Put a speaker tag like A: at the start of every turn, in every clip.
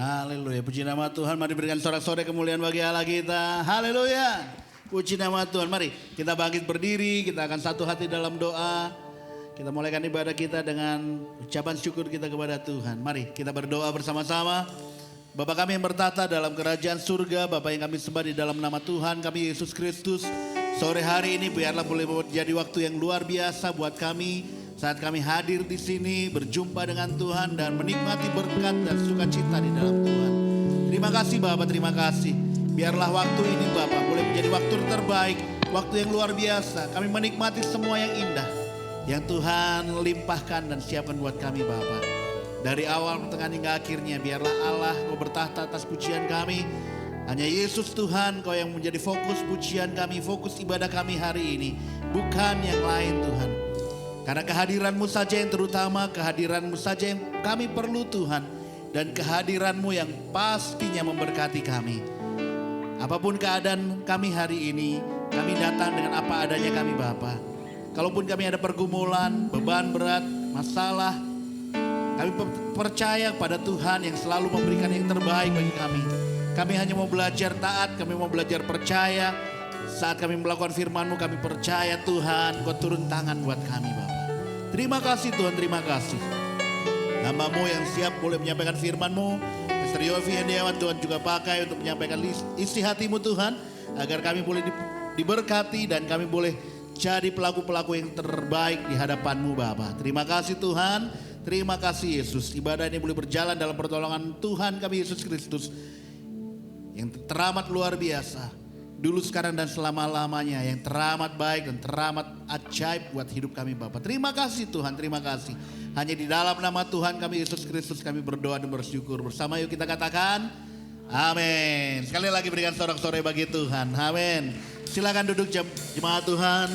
A: Haleluya, puji nama Tuhan. Mari berikan sorak-sorai kemuliaan bagi Allah kita. Haleluya, puji nama Tuhan. Mari kita bangkit berdiri, kita akan satu hati dalam doa. Kita mulaikan ibadah kita dengan ucapan syukur kita kepada Tuhan. Mari kita berdoa bersama-sama. Bapa kami yang bertata dalam kerajaan surga, Bapa yang kami sembah di dalam nama Tuhan kami Yesus Kristus. Sore hari ini biarlah boleh menjadi waktu yang luar biasa buat kami saat kami hadir di sini berjumpa dengan Tuhan dan menikmati berkat dan sukacita di dalam Tuhan. Terima kasih Bapa, terima kasih. Biarlah waktu ini Bapa boleh menjadi waktu terbaik, waktu yang luar biasa. Kami menikmati semua yang indah yang Tuhan limpahkan dan siapkan buat kami Bapa. Dari awal, pertengahan hingga akhirnya biarlah Allah Kau bertahta atas pujian kami. Hanya Yesus Tuhan Kau yang menjadi fokus pujian kami, fokus ibadah kami hari ini. Bukan yang lain Tuhan. Karena kehadiran-Mu saja yang terutama, kehadiran-Mu saja yang kami perlu Tuhan. Dan kehadiran-Mu yang pastinya memberkati kami. Apapun keadaan kami hari ini, kami datang dengan apa adanya kami Bapa. Kalaupun kami ada pergumulan, beban berat, masalah, kami percaya pada Tuhan yang selalu memberikan yang terbaik bagi kami. Kami hanya mau belajar taat, kami mau belajar percaya. Saat kami melakukan firman-Mu kami percaya Tuhan Kau turun tangan buat kami Bapa. Terima kasih Tuhan, terima kasih. Hamba-Mu yang siap boleh menyampaikan firman-Mu. Pastor Yofi Hendiawan Tuhan juga pakai untuk menyampaikan isi hati-Mu Tuhan. Agar kami boleh diberkati dan kami boleh jadi pelaku-pelaku yang terbaik di hadapan-Mu Bapa. Terima kasih Tuhan, terima kasih Yesus. Ibadah ini boleh berjalan dalam pertolongan Tuhan kami Yesus Kristus. Yang teramat luar biasa. Dulu, sekarang, dan selama-lamanya. Yang teramat baik dan teramat ajaib buat hidup kami Bapa. Terima kasih Tuhan, terima kasih. Hanya di dalam nama Tuhan kami Yesus Kristus kami berdoa dan bersyukur. Bersama yuk kita katakan amin. Sekali lagi berikan sorak-sorai bagi Tuhan. Amin. Silakan duduk jemaat Tuhan.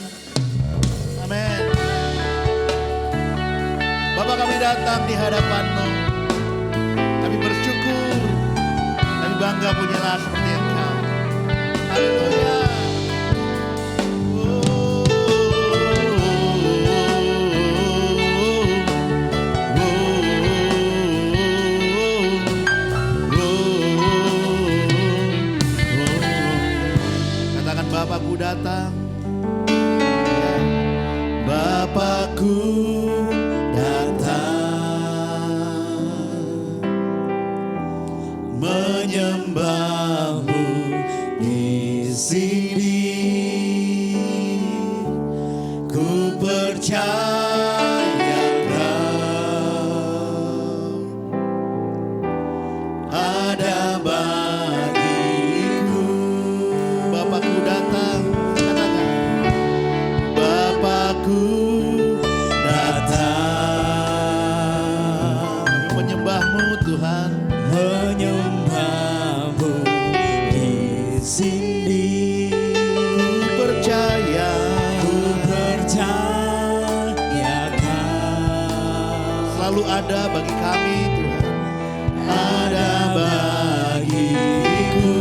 A: Amin. Bapa kami datang di hadapan-Mu. Kami bersyukur. Kami bangga punyalah seperti Engkau. Haleluya. Katakan Bapakku datang. Bapakku datang menyembah-Mu di sini. Ku percaya Kau ada bagiku. Bapakku datang, katakan Bapakku datang. Kami menyembah-Mu Tuhan, menyembah-Mu di sini. Ku percaya Kau selalu ada bagi kami Tuhan. Ada bagiku.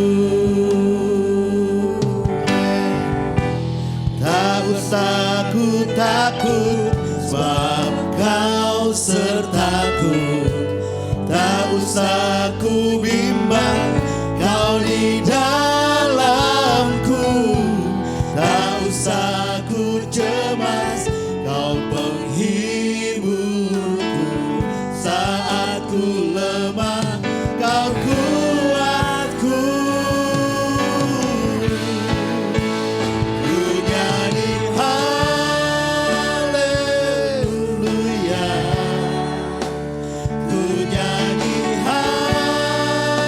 A: Tak usah ku takut, sebab Kau sertaku. Tak usah ku bimbang, Kau di dalamku. Tak usah ku cemas, Kau penghiburku. Saat ku lemah, Kau kuatku. Ku nyanyi haleluya. Ku nyanyi haleluya.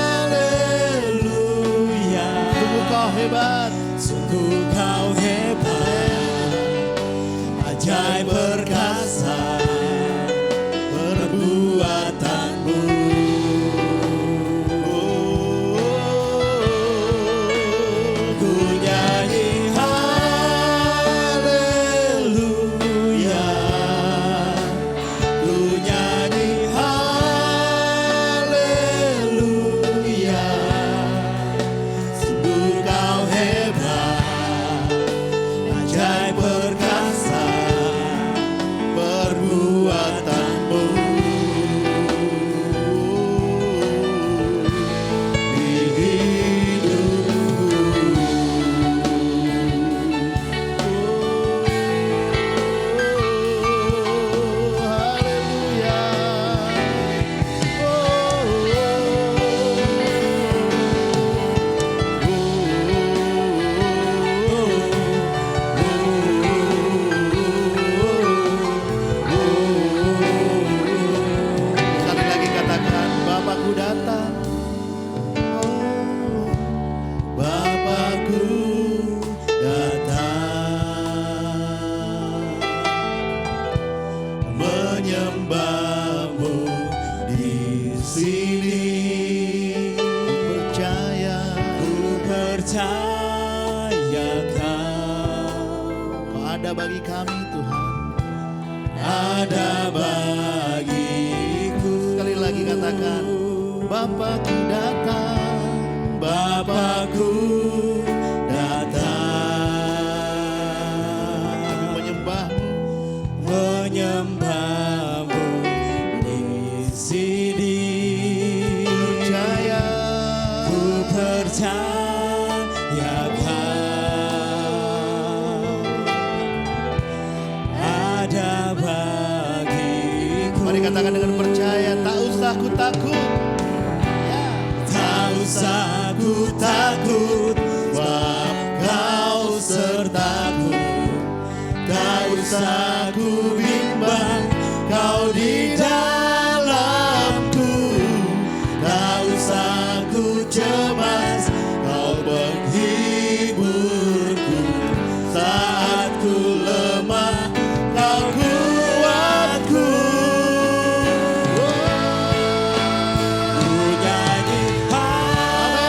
B: percayakan.
A: Kau ada bagi kami Tuhan.
B: Ada bagiku.
A: Sekali lagi katakan, Bapakku datang,
B: Bapakku
A: kami
B: datang, menyembahmu di sini.
A: percaya.
B: Ku percayakan ada bagiku.
A: Mari katakan dengan percaya, tak usah ku takut. Ya.
B: Tak usah ku takut, sebab Kau sertaku. Tak usah ku bimbang, Kau di dalamku. Tak usah ku cemas, Kau penghiburku. Saat ku lemah, Kau kuatku. Ku nyanyi haleluya.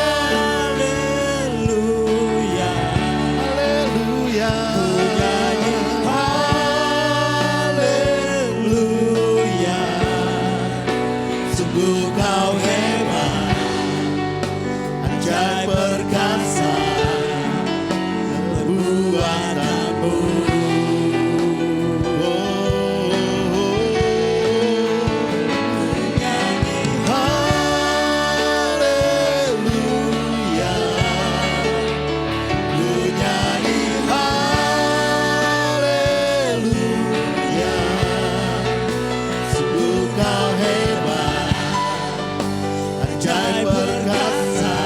A: Haleluya.
B: Ku nyanyi haleluya. Sungguh Kau hebat, ajaib perkasa perbuatanmu.
A: Haleluya.
B: Ku nyanyi haleluya. Sungguh Kau hebat, ajaib perkasa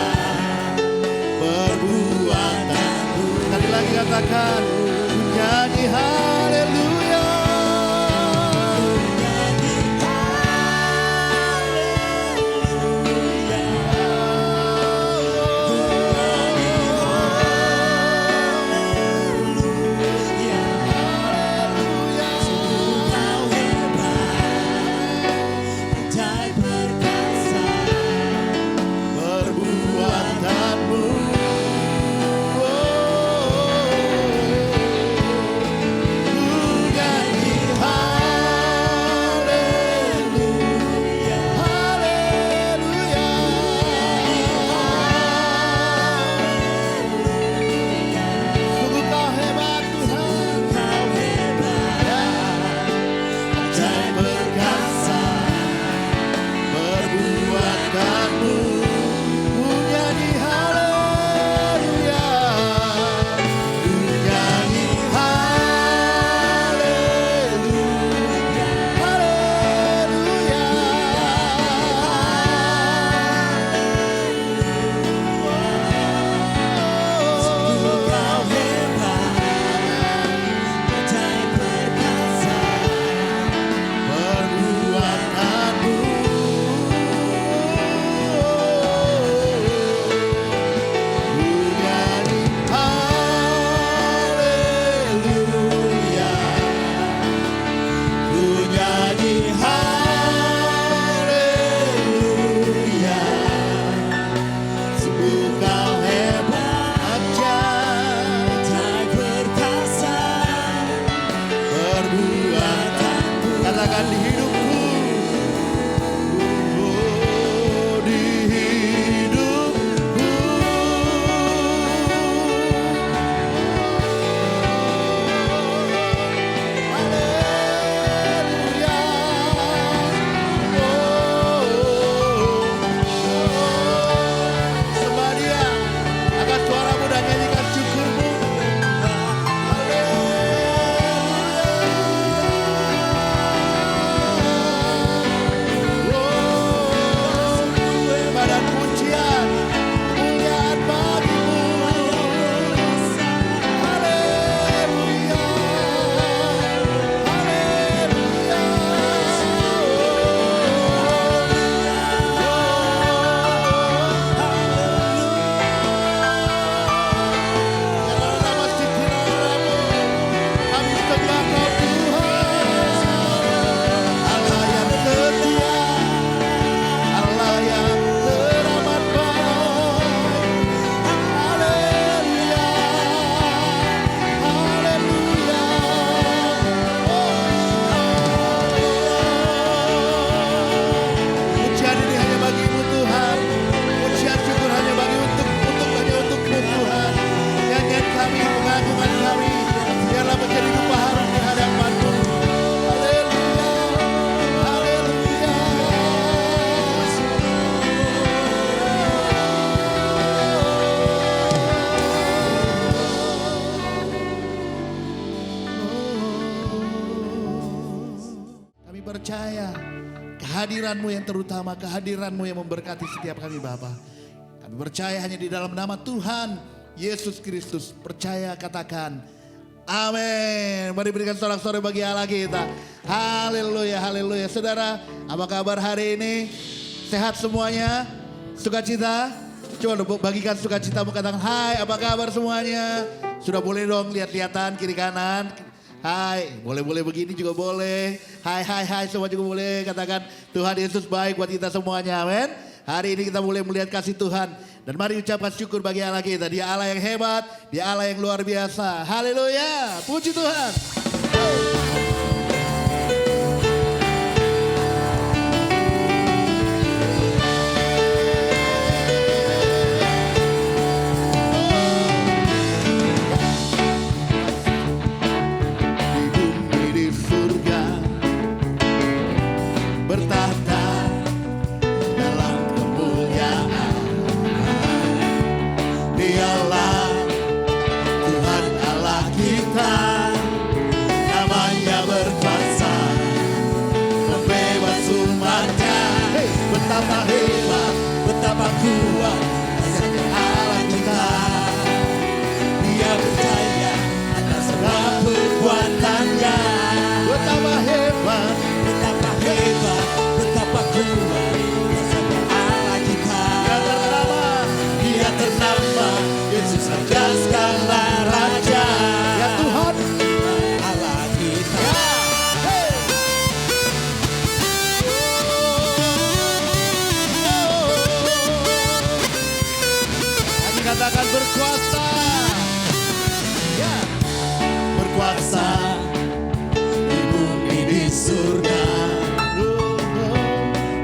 B: perbuatanmu.
A: Sekali lagi katakan, nyanyi haleluya.
B: Nyanyi haleluya. Ku nyanyi haleluya. Sungguh Kau hebat, ajaib perkasa perbuatanmu.
A: percaya kehadiran-Mu yang terutama, kehadiran-Mu yang memberkati setiap kami Bapa. Kami percaya hanya di dalam nama Tuhan Yesus Kristus. Percaya, katakan amin. Mari berikan sorak-sorai bagi Allah kita. Haleluya, haleluya. Saudara, apa kabar hari ini? Sehat semuanya? Sukacita? Coba bagikan sukacitamu, katakan hai, apa kabar semuanya? Sudah boleh dong lihat-lihatan kiri kanan. Hai, boleh-boleh begini juga boleh. Hai, semua juga boleh. Katakan Tuhan Yesus baik buat kita semuanya, amin. Hari ini kita boleh melihat kasih Tuhan. Dan mari ucapkan syukur bagi Allah kita. Dia Allah yang hebat, Dia Allah yang luar biasa. Haleluya, puji Tuhan. Bertahta dalam kemuliaan, Dialah Tuhan Allah kita, namanya berkuasa, membebas umatnya. Betapa hebat, betapa kuat kasih Allah kita. Dia percaya atas segala perbuatannya. Betapa hebat, betapa hebat, betapa kuat kasih Allah kita. Dia ternama, Yesus Raja segala raja. Ya Tuhan, Allah kita. Kami katakan berkuasa. Ya, berkuasa di bumi di surga,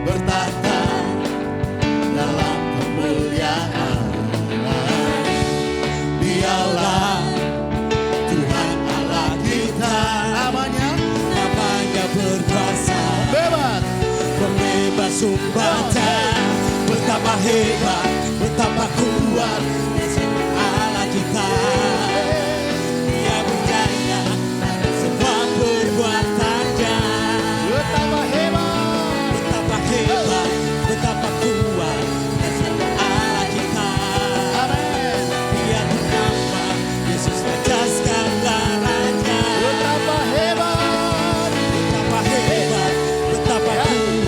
A: bertahta dalam kemuliaan. Dialah Tuhan Allah kita, namanya berkuasa, bebas, membebas umatnya. Betapa hebat, betapa kuat Allah kita. Dia berjaya atas semua perbuatannya. Betapa hebat, betapa hebat, betapa kuat Allah kita. Amin. Dia ternama, Yesus Raja segala raja. Betapa hebat, betapa hebat, betapa kuat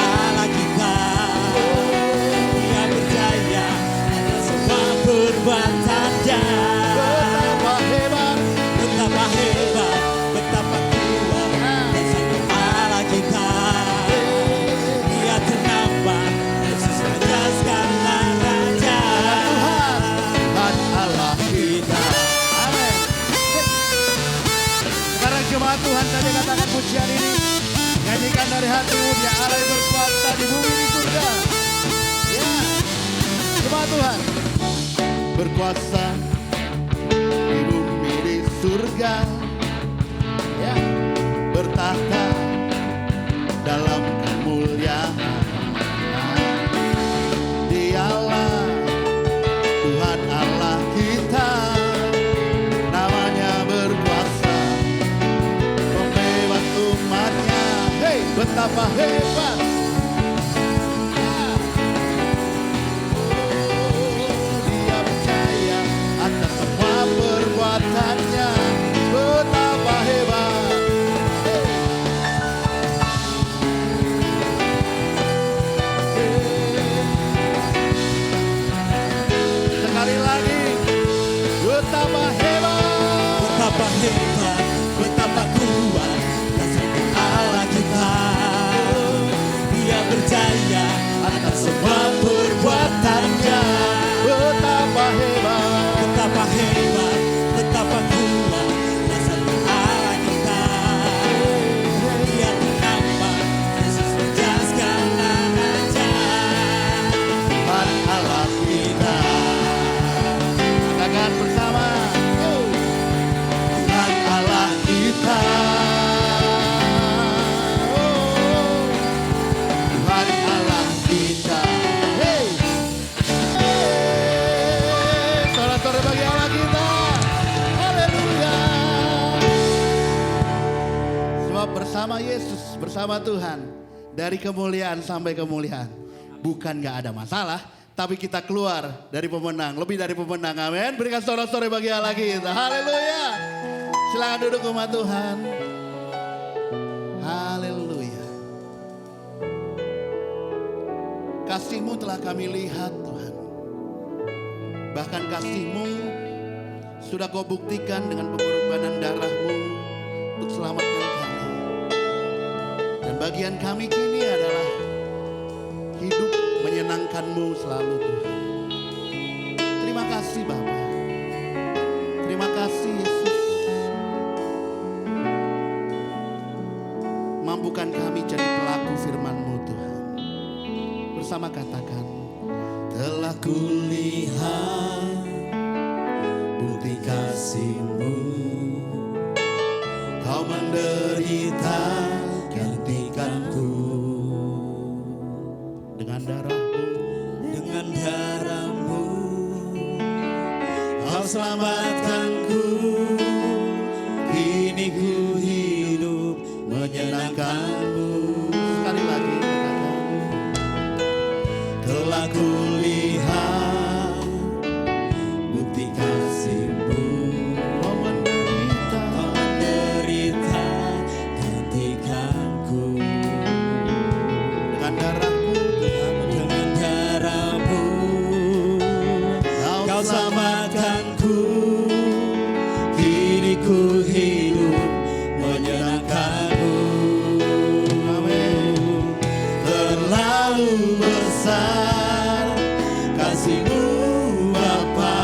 A: Allah kita. Dia berjaya atas semua perbuatannya. Betapa hebat, betapa hebat, betapa kuat Allah kita. Dia ternama, Yesus Raja segala raja. Tuhan Allah kita. Amin. Sekarang jemaat Tuhan tadi katakan pujian ini. Nyanyikan dari hatimu, Dia Allah yang berkuasa di bumi di surga. Ya, jemaat Tuhan. Berkuasa di bumi di surga. Ya, bertahta dalam kemuliaan. Dialah Tuhan Allah kita, namanya berkuasa, membebas umatnya. Hei, betapa hebat. Dia percaya atas semua perbuatannya. Betapa hebat. Sekali lagi, betapa hebat, betapa hebat, betapa kuat kasih Allah kita. Dia berjaya atas semua perbuatannya. Betapa hebat, betapa hebat, betapa kuat kasih Allah kita. Dia ternama, Yesus Raja segala raja. Tuhan Allah kita. Katakan bersama. Tuhan terus bersama Tuhan dari kemuliaan sampai kemuliaan. Bukan gak ada masalah, tapi kita keluar dari pemenang, lebih dari pemenang. Amin. Berikan sorak-sorai bagi Allah kita. Haleluya. Silakan duduk umat Tuhan. Haleluya. Kasih-Mu telah kami lihat Tuhan. Bahkan kasih-Mu sudah Kau buktikan dengan pengorbanan darah-Mu untuk selamatkan kami. Dan bagian kami kini adalah hidup menyenangkan-Mu selalu Tuhan. Terima kasih Bapa. Terima kasih Yesus. Mampukan kami jadi pelaku firman-Mu Tuhan. Bersama katakan, telah
B: Kulihat bukti kasih-Mu, Kau menderita gantikanku.
A: dengan darah-Mu,
B: Dengan darah-Mu Kau selamatkanku. Kini ku hidup menyenangkan-Mu.
A: sekali lagi katakan,
B: Telah kulihat bukti kasih-Mu,
A: Kau menderita.
B: Kau menderita gantikanku.
A: Dengan darah-Mu Tuhan,
B: Dengan darah-Mu Kau selamatkanku. Kini ku hidup menyenangkan-Mu.
A: amin.
B: Terlalu besar kasih-Mu Bapa,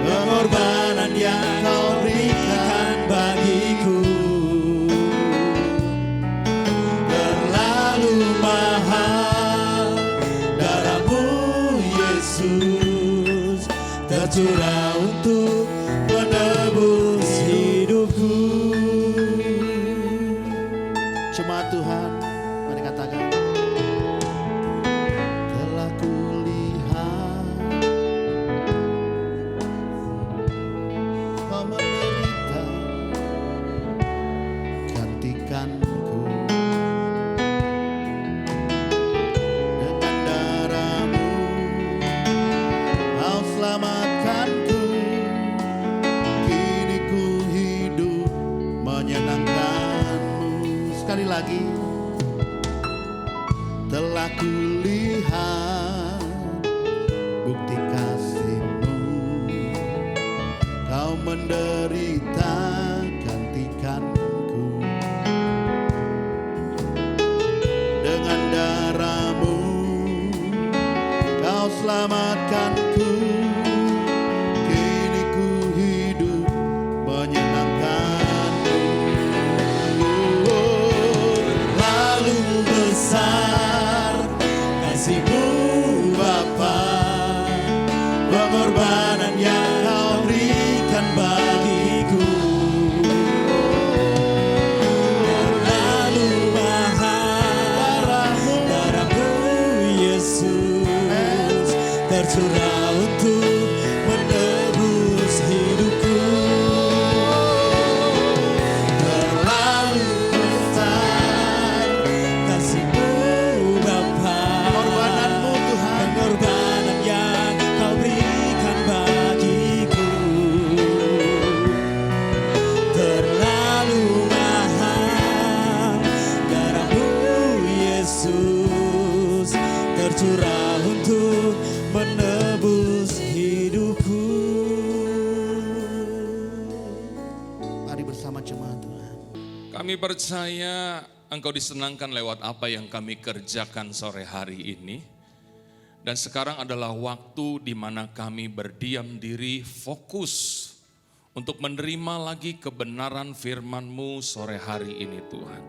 B: pengorbanan yang Kau berikan bagiku. Terlalu mahal darah-Mu Yesus, tercurah untuk menebus hidupku.
A: Jemaat Tuhan, mari katakan, telah kulihat Kau menderita gantikanku. Dengan darah-Mu Kau selamatkanku. Kini ku hidup menyenangkan-Mu. Sekali lagi, telah kulihat bukti kasih-Mu, Kau menderita gantikanku. Dengan darah-Mu Kau selamatkanku. Kini ku hidup menyenangkan-Mu.
B: Terlalu besar kasih-Mu Bapa, pengorbanan yang Kau berikan bagiku. Terlalu mahal darah-Mu Yesus, tercurah untuk menebus hidupku. Terlalu besar kasih-Mu Bapa,
A: Pengorbanan-Mu Tuhan,
B: pengorbanan yang Kau berikan bagiku. Terlalu mahal darah-Mu Yesus, tercurah untuk menebus hidupku.
A: mari bersama jemaat Tuhan.
C: Kami percaya Engkau disenangkan lewat apa yang kami kerjakan sore hari ini. Dan sekarang adalah waktu di mana kami berdiam diri fokus untuk menerima lagi kebenaran firman-Mu sore hari ini Tuhan.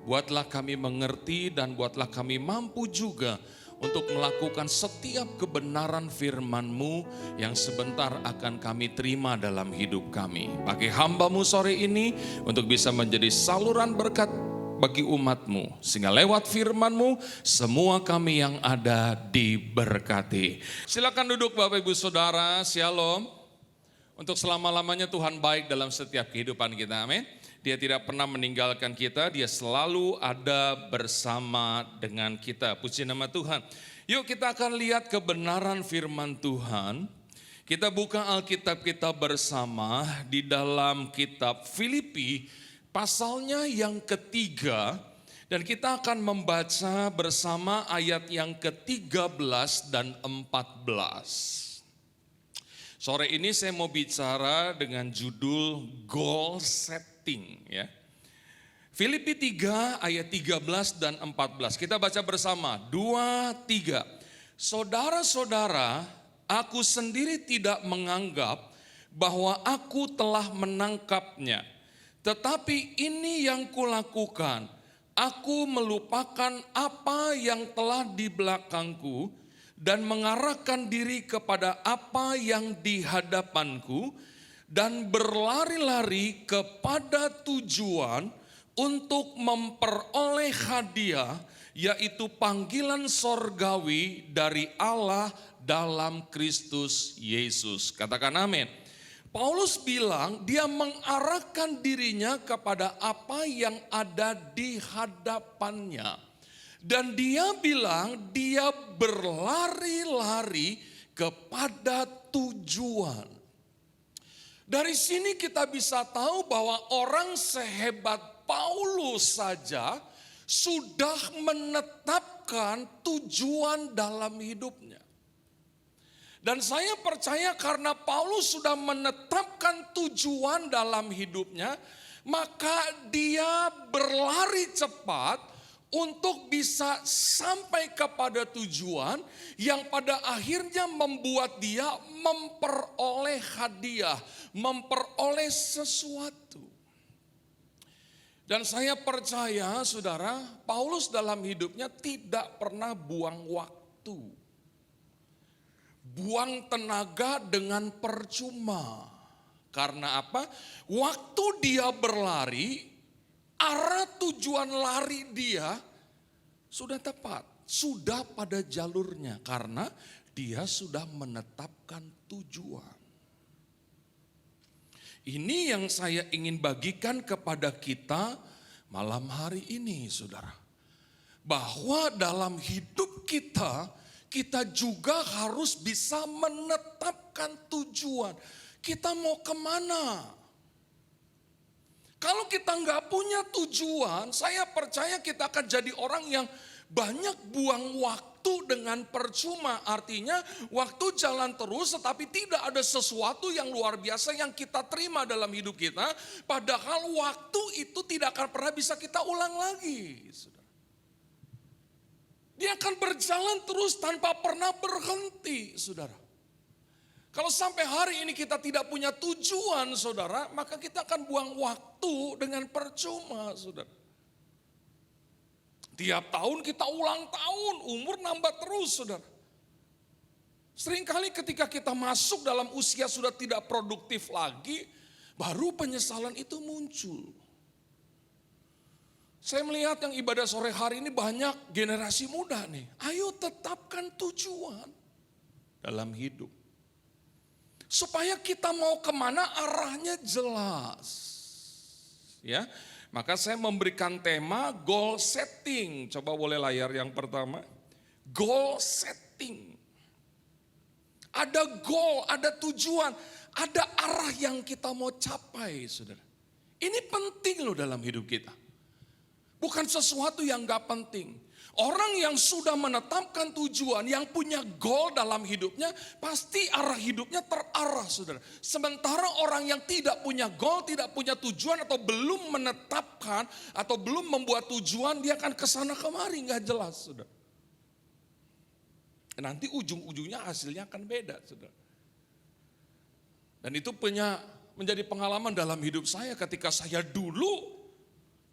C: Buatlah kami mengerti dan buatlah kami mampu juga untuk melakukan setiap kebenaran firman-Mu yang sebentar akan kami terima dalam hidup kami. Pakai hamba-Mu sore ini untuk bisa menjadi saluran berkat bagi umat-Mu. Sehingga lewat firman-Mu semua kami yang ada diberkati. Silakan duduk Bapak Ibu Saudara, Shalom. Untuk selama-lamanya Tuhan baik dalam setiap kehidupan kita, amin. Dia tidak pernah meninggalkan kita, dia selalu ada bersama dengan kita. Puji nama Tuhan. Yuk kita akan lihat kebenaran firman Tuhan. Kita buka Alkitab kita bersama di dalam kitab Filipi, pasalnya yang ketiga. Dan kita akan membaca bersama ayat yang ke-13 dan 14. Sore ini saya mau bicara dengan judul goal setting ya. Filipi 3 ayat 13 dan 14. Kita baca bersama. 2, 3. Saudara-saudara, aku sendiri tidak menganggap bahwa aku telah menangkapnya. Tetapi ini yang kulakukan. Aku melupakan apa yang telah di belakangku dan mengarahkan diri kepada apa yang di hadapanku dan berlari-lari kepada tujuan untuk memperoleh hadiah, yaitu panggilan sorgawi dari Allah dalam Kristus Yesus. Katakan amin. Paulus bilang dia mengarahkan dirinya kepada apa yang ada di hadapannya. Dan dia bilang dia berlari-lari kepada tujuan. Dari sini kita bisa tahu bahwa orang sehebat Paulus saja sudah menetapkan tujuan dalam hidupnya. Dan saya percaya karena Paulus sudah menetapkan tujuan dalam hidupnya, maka dia berlari cepat untuk bisa sampai kepada tujuan yang pada akhirnya membuat dia memperoleh hadiah, memperoleh sesuatu. Dan saya percaya saudara, Paulus dalam hidupnya tidak pernah buang waktu. Buang tenaga dengan percuma. Karena apa? Waktu dia berlari, arah tujuan lari dia sudah tepat, sudah pada jalurnya karena dia sudah menetapkan tujuan. Ini yang saya ingin bagikan kepada kita malam hari ini, saudara. Bahwa dalam hidup kita, kita juga harus bisa menetapkan tujuan. Kita mau kemana? Kalau kita nggak punya tujuan, saya percaya kita akan jadi orang yang banyak buang waktu dengan percuma. Artinya waktu jalan terus tetapi tidak ada sesuatu yang luar biasa yang kita terima dalam hidup kita. Padahal waktu itu tidak akan pernah bisa kita ulang lagi. Dia akan berjalan terus tanpa pernah berhenti, saudara. Kalau sampai hari ini kita tidak punya tujuan, saudara, maka kita akan buang waktu dengan percuma, saudara. Tiap tahun kita ulang tahun, umur nambah terus, saudara. Seringkali ketika kita masuk dalam usia sudah tidak produktif lagi, baru penyesalan itu muncul. Saya melihat yang ibadah sore hari ini banyak generasi muda nih. Ayo tetapkan tujuan dalam hidup. Supaya kita mau kemana arahnya jelas. Ya, maka saya memberikan tema goal setting. Coba boleh layar yang pertama. Goal setting. Ada goal, ada tujuan, ada arah yang kita mau capai, saudara. Ini penting loh dalam hidup kita. Bukan sesuatu yang gak penting. Orang yang sudah menetapkan tujuan, yang punya goal dalam hidupnya, pasti arah hidupnya terarah, saudara. Sementara orang yang tidak punya goal, tidak punya tujuan, atau belum menetapkan, atau belum membuat tujuan, dia akan kesana kemari, gak jelas, saudara. Nanti ujung-ujungnya hasilnya akan beda, saudara. Dan itu menjadi pengalaman dalam hidup saya ketika saya dulu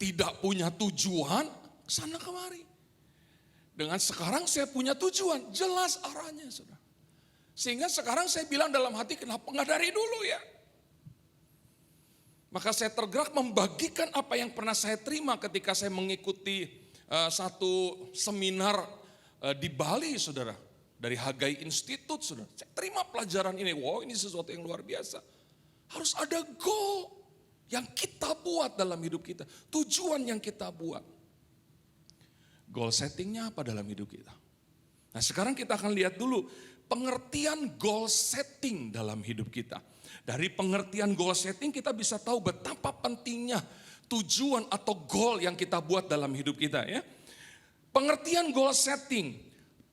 C: tidak punya tujuan, kesana kemari. Dengan sekarang saya punya tujuan, jelas arahnya, saudara. Sehingga sekarang saya bilang dalam hati, kenapa nggak dari dulu ya? Maka saya tergerak membagikan apa yang pernah saya terima ketika saya mengikuti satu seminar di Bali, saudara. Dari Hagai Institute, saudara. Saya terima pelajaran ini, wow ini sesuatu yang luar biasa. Harus ada goal yang kita buat dalam hidup kita. Tujuan yang kita buat. Goal settingnya apa dalam hidup kita? Nah sekarang kita akan lihat dulu pengertian goal setting dalam hidup kita. Dari pengertian goal setting kita bisa tahu betapa pentingnya tujuan atau goal yang kita buat dalam hidup kita ya. Pengertian goal setting,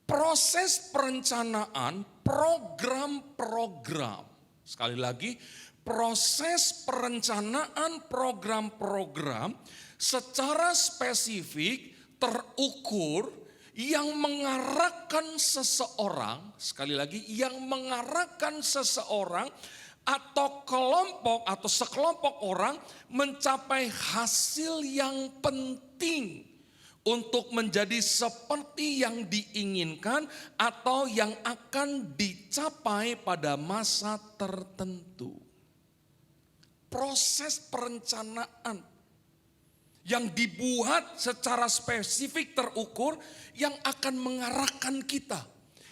C: proses perencanaan program-program. Sekali lagi, proses perencanaan program-program secara spesifik, terukur, yang mengarahkan seseorang, sekali lagi, yang mengarahkan seseorang atau kelompok atau sekelompok orang mencapai hasil yang penting untuk menjadi seperti yang diinginkan atau yang akan dicapai pada masa tertentu. Proses perencanaan yang dibuat secara spesifik terukur yang akan mengarahkan kita,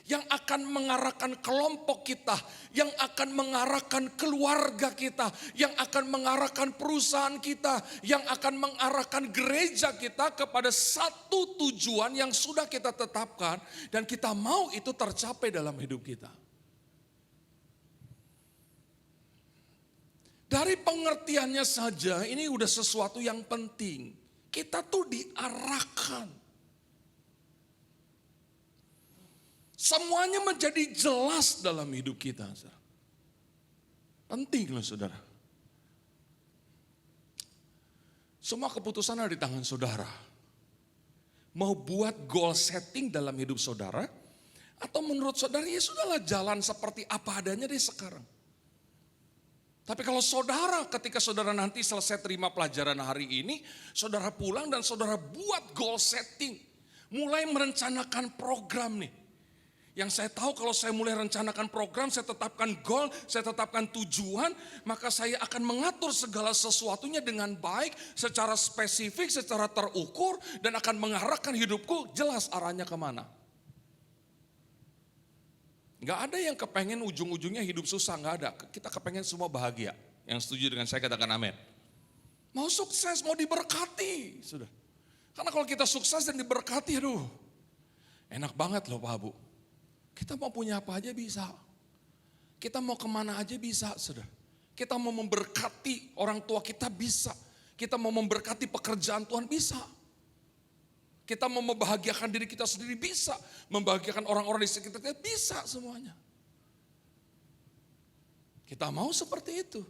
C: yang akan mengarahkan kelompok kita, yang akan mengarahkan keluarga kita, yang akan mengarahkan perusahaan kita, yang akan mengarahkan gereja kita kepada satu tujuan yang sudah kita tetapkan dan kita mau itu tercapai dalam hidup kita. Dari pengertiannya saja ini udah sesuatu yang penting. Kita tuh diarahkan. Semuanya menjadi jelas dalam hidup kita. Penting loh saudara. Semua keputusan ada di tangan saudara. Mau buat goal setting dalam hidup saudara. Atau menurut saudara ya sudahlah jalan seperti apa adanya deh sekarang. Tapi kalau saudara ketika saudara nanti selesai terima pelajaran hari ini. Saudara pulang dan saudara buat goal setting. Mulai merencanakan program nih. Yang saya tahu kalau saya mulai rencanakan program, saya tetapkan goal, saya tetapkan tujuan, maka saya akan mengatur segala sesuatunya dengan baik, secara spesifik, secara terukur, dan akan mengarahkan hidupku jelas arahnya kemana. Gak ada yang kepengen ujung-ujungnya hidup susah, gak ada. Kita kepengen semua bahagia. Yang setuju dengan saya katakan amin. Mau sukses, mau diberkati. Sudah. Karena kalau kita sukses dan diberkati, aduh enak banget loh Pak Bu. Kita mau punya apa aja bisa. Kita mau kemana aja bisa, saudara. Kita mau memberkati orang tua kita bisa. Kita mau memberkati pekerjaan Tuhan bisa. Kita mau membahagiakan diri kita sendiri bisa. Membahagiakan orang-orang di sekitar kita bisa semuanya. Kita mau seperti itu.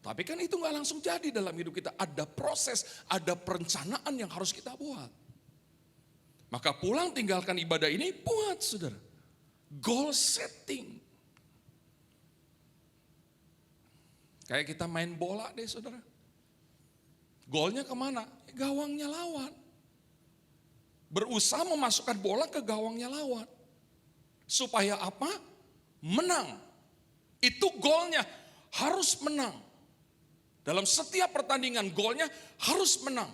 C: Tapi kan itu gak langsung jadi dalam hidup kita. Ada proses, ada perencanaan yang harus kita buat. Maka pulang tinggalkan ibadah ini, buat saudara. Goal setting. Kayak kita main bola deh saudara. Goalnya kemana? Gawangnya lawan. Berusaha memasukkan bola ke gawangnya lawan. Supaya apa? Menang. Itu goalnya. Harus menang. Dalam setiap pertandingan goalnya harus menang.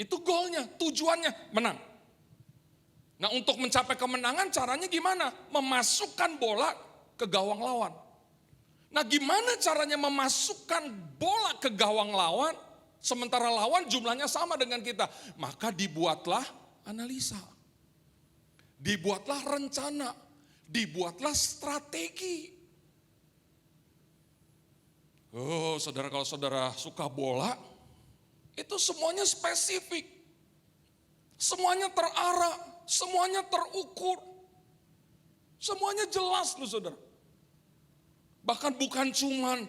C: Itu goalnya, tujuannya menang. Nah untuk mencapai kemenangan caranya gimana? Memasukkan bola ke gawang lawan. Nah gimana caranya memasukkan bola ke gawang lawan? Sementara lawan jumlahnya sama dengan kita. Maka dibuatlah analisa. Dibuatlah rencana. Dibuatlah strategi. Oh saudara, kalau saudara suka bola, itu semuanya spesifik. Semuanya terarah. Semuanya terukur. Semuanya jelas loh saudara. Bahkan bukan cuman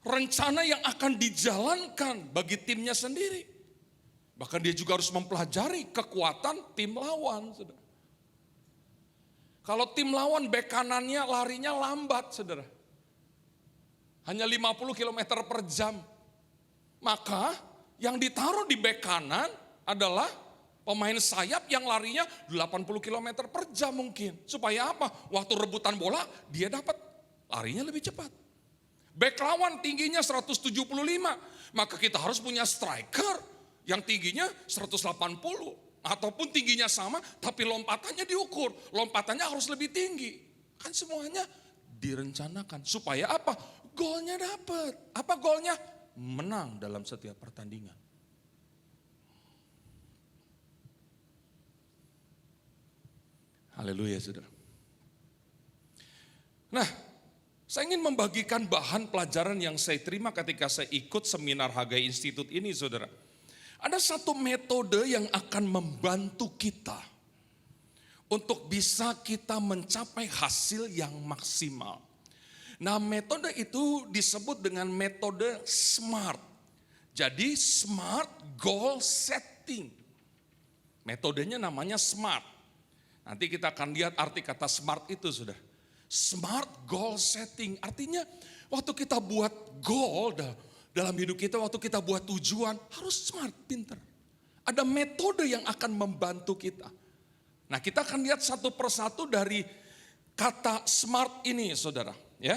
C: rencana yang akan dijalankan bagi timnya sendiri. Bahkan dia juga harus mempelajari kekuatan tim lawan saudara. Kalau tim lawan bek kanannya larinya lambat saudara. Hanya 50 km per jam. Maka yang ditaruh di bek kanan adalah pemain sayap yang larinya 80 km per jam mungkin. Supaya apa? Waktu rebutan bola dia dapat larinya lebih cepat. Bek lawan tingginya 175. Maka kita harus punya striker yang tingginya 180. Ataupun tingginya sama tapi lompatannya diukur. Lompatannya harus lebih tinggi. Kan semuanya direncanakan. Supaya apa? golnya dapat. Apa golnya? Menang dalam setiap pertandingan. Haleluya, saudara. Nah, saya ingin membagikan bahan pelajaran yang saya terima ketika saya ikut seminar Hagai Institute ini, saudara. Ada satu metode yang akan membantu kita untuk bisa kita mencapai hasil yang maksimal. Nah, metode itu disebut dengan metode SMART. Jadi SMART goal setting. Metodenya namanya SMART. Nanti kita akan lihat arti kata SMART itu, saudara. Smart goal setting, artinya waktu kita buat goal dalam hidup kita, waktu kita buat tujuan, harus smart, pinter. Ada metode yang akan membantu kita. Nah, kita akan lihat satu persatu dari kata smart ini, saudara. Ya,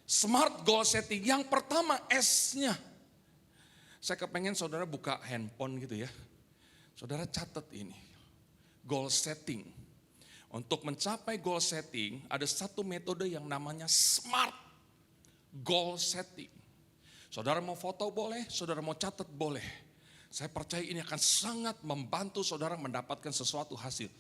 C: smart goal setting. Yang pertama S-nya. Saya kepengen saudara buka handphone gitu ya. Saudara catat ini, goal setting. Untuk mencapai goal setting, ada satu metode yang namanya SMART goal setting. Saudara mau foto boleh, saudara mau catat boleh. Saya percaya ini akan sangat membantu saudara mendapatkan sesuatu hasil.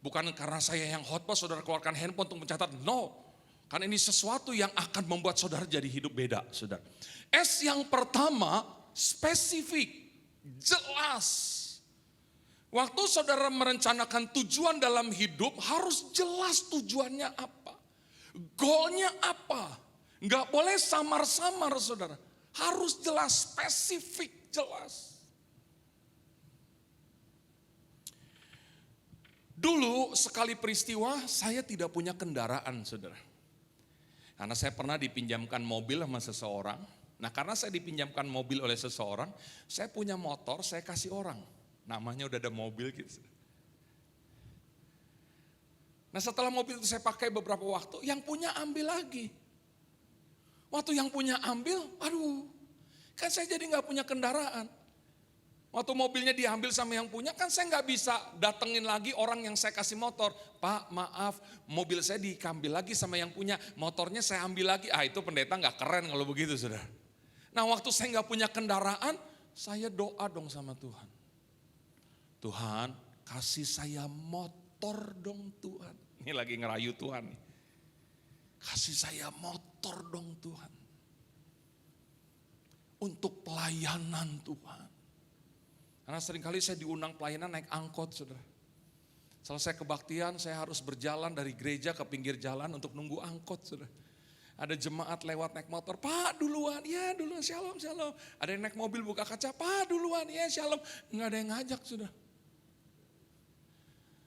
C: Bukan karena saya yang khotbah, saudara keluarkan handphone untuk mencatat, no. Karena ini sesuatu yang akan membuat saudara jadi hidup beda, saudara. S yang pertama, spesifik, jelas. Waktu saudara merencanakan tujuan dalam hidup, harus jelas tujuannya apa. Goalnya apa. Enggak boleh samar-samar, saudara. Harus jelas, spesifik, jelas. Dulu sekali peristiwa saya tidak punya kendaraan, saudara. Karena saya pernah dipinjamkan mobil sama seseorang. Nah, karena saya dipinjamkan mobil oleh seseorang, saya punya motor, saya kasih orang. Namanya udah ada mobil gitu. Nah, setelah mobil itu saya pakai beberapa waktu, yang punya ambil lagi. Waktu yang punya ambil, aduh, kan saya jadi gak punya kendaraan. Waktu mobilnya diambil sama yang punya, kan saya gak bisa datengin lagi orang yang saya kasih motor. Pak, maaf, mobil saya diambil lagi sama yang punya, motornya saya ambil lagi. Ah, itu pendeta gak keren kalau begitu, saudara. Nah, waktu saya gak punya kendaraan, saya doa dong sama Tuhan. Tuhan, kasih saya motor dong Tuhan. Ini lagi ngerayu Tuhan nih. Kasih saya motor dong Tuhan. Untuk pelayanan Tuhan. Karena seringkali saya diundang pelayanan naik angkot, saudara. Selesai kebaktian, saya harus berjalan dari gereja ke pinggir jalan untuk nunggu angkot, saudara. Ada jemaat lewat naik motor, Pak duluan, ya duluan, shalom, shalom. Ada yang naik mobil buka kaca, Pak duluan, ya shalom. Enggak ada yang ngajak, saudara.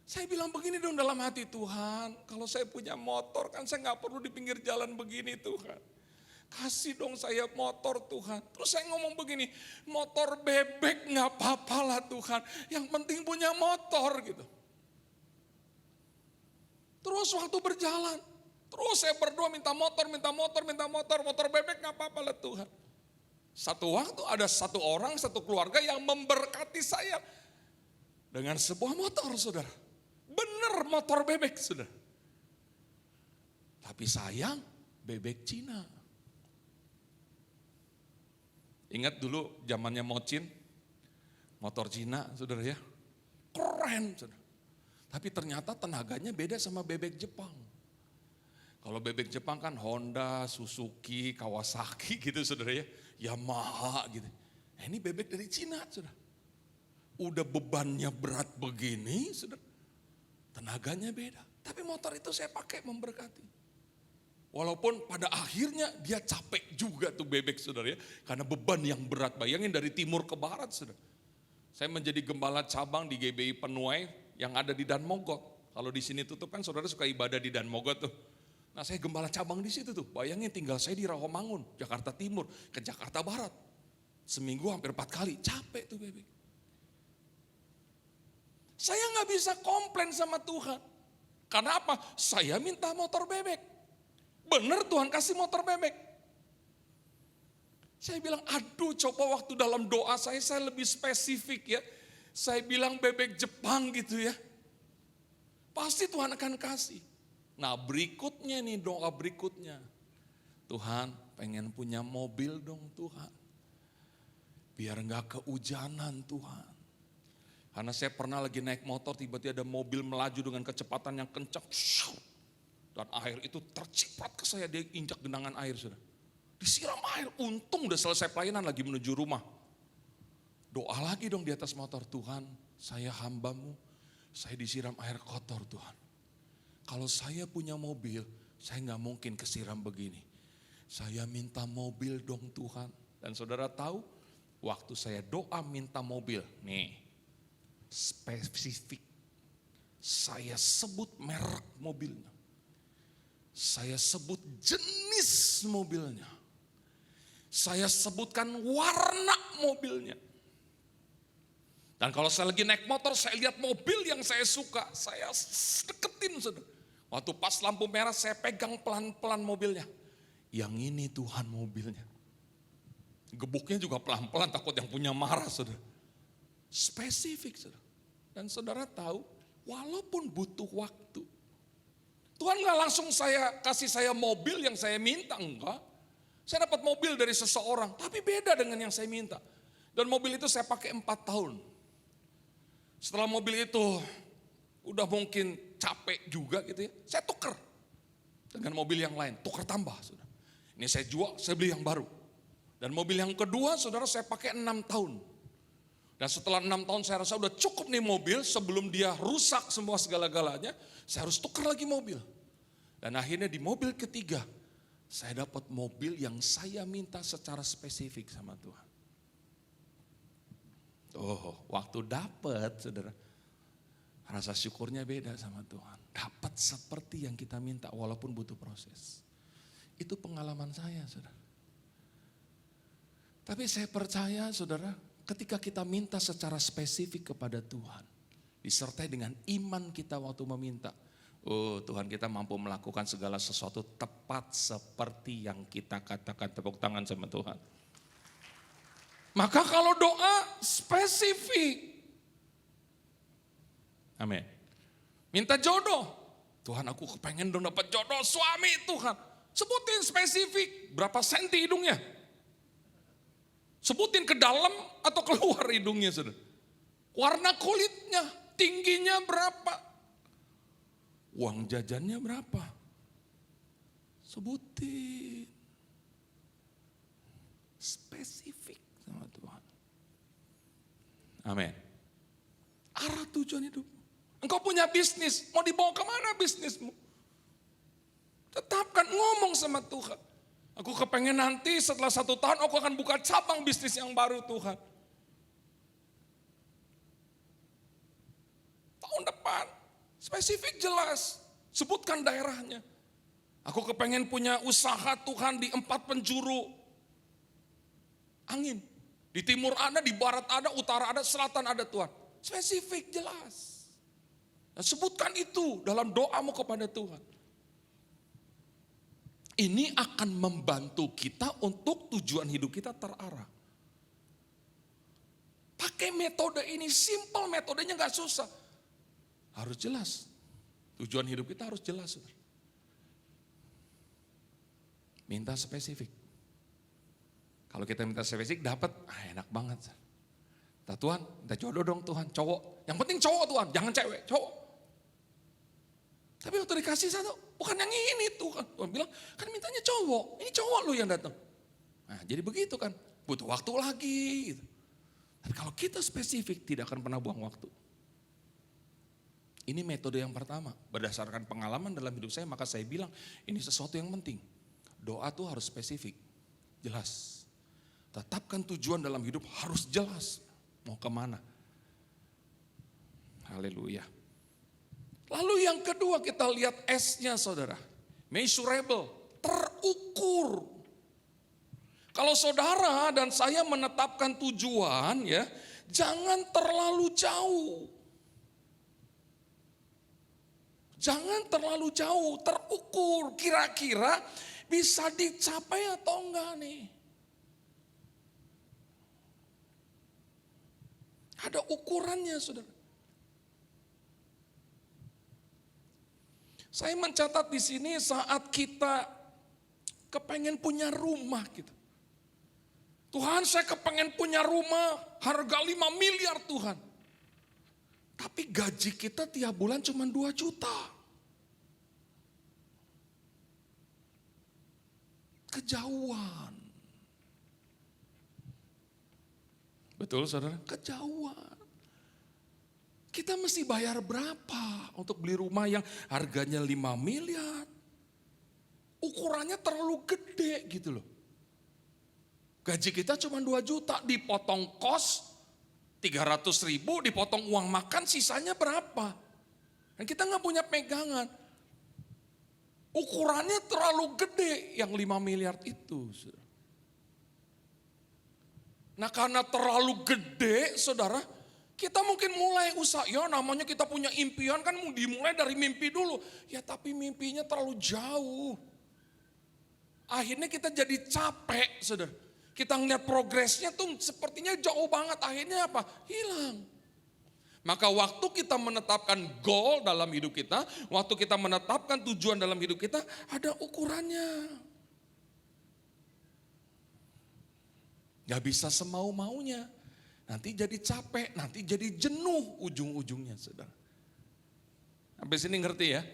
C: Saya bilang begini dong dalam hati, Tuhan, kalau saya punya motor kan saya gak perlu di pinggir jalan begini Tuhan. Kasih dong saya motor Tuhan. Terus saya ngomong begini, motor bebek gak apa-apa lah Tuhan. Yang penting punya motor gitu. Terus waktu berjalan, terus saya berdoa minta motor, motor bebek gak apa-apa lah Tuhan. Satu waktu ada satu orang, satu keluarga yang memberkati saya dengan sebuah motor, saudara. Bener motor bebek, saudara. Tapi sayang, bebek Cina. Ingat dulu zamannya Mocin, motor Cina, saudara ya. Keren, saudara. Tapi ternyata tenaganya beda sama bebek Jepang. Kalau bebek Jepang kan Honda, Suzuki, Kawasaki gitu, saudara ya. Yamaha gitu. Nah, ini bebek dari Cina, saudara. Udah bebannya berat begini, saudara. Tenaganya beda. Tapi motor itu saya pakai memberkati. Walaupun pada akhirnya dia capek juga tuh bebek, saudara ya. Karena beban yang berat. Bayangin dari timur ke barat, saudara. Saya menjadi gembala cabang di GBI Penuai yang ada di Danmogot. Kalau di sini tutup kan saudara suka ibadah di Danmogot tuh. Nah, saya gembala cabang di situ tuh. Bayangin tinggal saya di Rawamangun, Jakarta Timur, ke Jakarta Barat. Seminggu hampir 4 kali. Capek tuh bebek. Saya gak bisa komplain sama Tuhan. Karena apa? Saya minta motor bebek. Bener Tuhan kasih motor bebek. Saya bilang, aduh coba waktu dalam doa saya lebih spesifik ya. Saya bilang bebek Jepang gitu ya. Pasti Tuhan akan kasih. Nah berikutnya nih doa berikutnya. Tuhan pengen punya mobil dong Tuhan. Biar gak kehujanan Tuhan. Karena saya pernah lagi naik motor, tiba-tiba ada mobil melaju dengan kecepatan yang kencang. Dan air itu terciprat ke saya, dia injak genangan air sudah. Disiram air, untung udah selesai pelayanan lagi menuju rumah. Doa lagi dong di atas motor, Tuhan saya hamba-Mu, saya disiram air kotor Tuhan. Kalau saya punya mobil, saya gak mungkin kesiram begini. Saya minta mobil dong Tuhan. Dan saudara tahu, waktu saya doa minta mobil, nih spesifik. Saya sebut merek mobilnya. Saya sebut jenis mobilnya. Saya sebutkan warna mobilnya. Dan kalau saya lagi naik motor, saya lihat mobil yang saya suka, saya deketin. Waktu pas lampu merah, saya pegang pelan-pelan mobilnya. Yang ini Tuhan mobilnya. Gebuknya juga pelan-pelan, takut yang punya marah, saudara. Spesifik, saudara. Dan saudara tahu, walaupun butuh waktu, Tuhan gak langsung kasih saya mobil yang saya minta, enggak. Saya dapat mobil dari seseorang, tapi beda dengan yang saya minta. Dan mobil itu saya pakai 4 tahun. Setelah mobil itu udah mungkin capek juga gitu ya, saya tuker dengan mobil yang lain, tuker tambah. Saudara. Ini saya jual, saya beli yang baru. Dan mobil yang kedua saudara saya pakai 6 tahun. Dan setelah 6 tahun saya rasa udah cukup nih mobil, sebelum dia rusak semua segala-galanya, saya harus tukar lagi mobil. Dan akhirnya di mobil ketiga, saya dapat mobil yang saya minta secara spesifik sama Tuhan. Oh, waktu dapat saudara, rasa syukurnya beda sama Tuhan. Dapat seperti yang kita minta walaupun butuh proses. Itu pengalaman saya saudara. Tapi saya percaya saudara, ketika kita minta secara spesifik kepada Tuhan, disertai dengan iman kita waktu meminta, oh Tuhan kita mampu melakukan segala sesuatu tepat seperti yang kita katakan. Tepuk tangan sama Tuhan. Maka kalau doa spesifik. Amin. Minta jodoh. Tuhan aku kepengen dong dapat jodoh suami Tuhan. Sebutin spesifik. Berapa senti hidungnya? Sebutin ke dalam atau keluar hidungnya. Saudara. Warna kulitnya, tingginya berapa? Uang jajannya berapa? Sebutin. Spesifik sama Tuhan. Amin. Arah tujuan hidup. Engkau punya bisnis, mau dibawa kemana bisnismu? Tetapkan, ngomong sama Tuhan. Aku kepengen nanti setelah 1 tahun aku akan buka cabang bisnis yang baru Tuhan. Tahun depan, spesifik jelas, sebutkan daerahnya. Aku kepengen punya usaha Tuhan di 4 penjuru angin. Di timur ada, di barat ada, utara ada, selatan ada Tuhan. Spesifik, jelas. Dan sebutkan itu dalam doamu kepada Tuhan. Ini akan membantu kita untuk tujuan hidup kita terarah. Pakai metode ini, simple metodenya gak susah. Harus jelas. Tujuan hidup kita harus jelas. Minta spesifik. Kalau kita minta spesifik dapat, enak banget. Tuhan, minta jodoh dong Tuhan, cowok. Yang penting cowok Tuhan, jangan cewek, cowok. Tapi waktu dikasih satu, bukan yang ini Tuhan. Tuhan bilang, kan mintanya cowok, ini cowok lu yang datang. Nah jadi begitu kan, butuh waktu lagi. Gitu. Tapi kalau kita spesifik, tidak akan pernah buang waktu. Ini metode yang pertama, berdasarkan pengalaman dalam hidup saya, maka saya bilang, ini sesuatu yang penting. Doa tuh harus spesifik, jelas. Tetapkan tujuan dalam hidup harus jelas. Mau kemana? Haleluya. Lalu yang kedua kita lihat S-nya saudara. Measurable, terukur. Kalau saudara dan saya menetapkan tujuan ya, jangan terlalu jauh. Jangan terlalu jauh, terukur. Kira-kira bisa dicapai atau enggak nih? Ada ukurannya saudara. Saya mencatat di sini saat kita kepengen punya rumah gitu. Tuhan, saya kepengen punya rumah harga 5 miliar Tuhan. Tapi gaji kita tiap bulan cuma 2 juta. Kejauhan. Betul saudara? Kejauhan. Kita mesti bayar berapa untuk beli rumah yang harganya 5 miliar? Ukurannya terlalu gede gitu loh. Gaji kita cuma 2 juta, dipotong kos 300 ribu, dipotong uang makan, sisanya berapa? Dan kita nggak punya pegangan. Ukurannya terlalu gede yang 5 miliar itu. Nah karena terlalu gede saudara, kita mungkin mulai usaha, ya namanya kita punya impian kan dimulai dari mimpi dulu. Ya tapi mimpinya terlalu jauh. Akhirnya kita jadi capek saudara. Kita ngeliat progresnya tuh sepertinya jauh banget, akhirnya apa? Hilang. Maka waktu kita menetapkan goal dalam hidup kita, waktu kita menetapkan tujuan dalam hidup kita, ada ukurannya. Gak bisa semau-maunya, nanti jadi capek, nanti jadi jenuh ujung-ujungnya saudara. Sampai sini ngerti ya?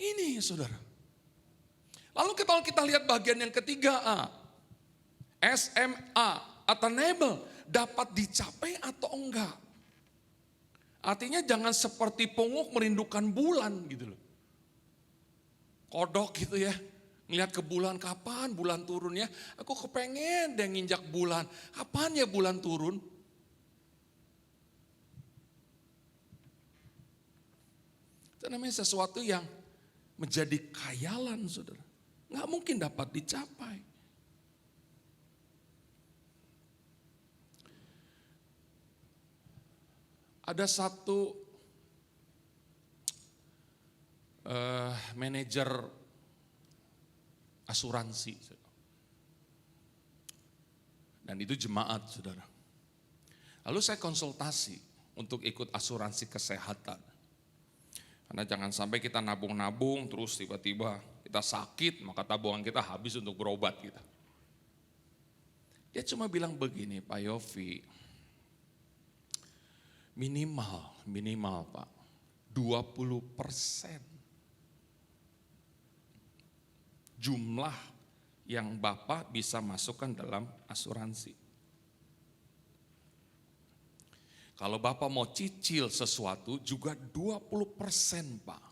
C: Ini saudara. Lalu kita lihat bagian yang ketiga A. SMA, attainable, dapat dicapai atau enggak. Artinya jangan seperti punguk merindukan bulan gitu loh. Kodok gitu ya, ngeliat ke bulan, kapan bulan turun ya. Aku kepengen deh nginjak bulan, kapan ya bulan turun. Itu namanya sesuatu yang menjadi khayalan saudara. Nggak mungkin dapat dicapai. Ada satu manajer asuransi. Dan itu jemaat saudara. Lalu saya konsultasi untuk ikut asuransi kesehatan. Karena jangan sampai kita nabung-nabung terus tiba-tiba kita sakit maka tabungan kita habis untuk berobat kita. Dia cuma bilang begini, Pak Yofi, minimal Pak, 20% jumlah yang Bapak bisa masukkan dalam asuransi. Kalau Bapak mau cicil sesuatu juga 20% Pak.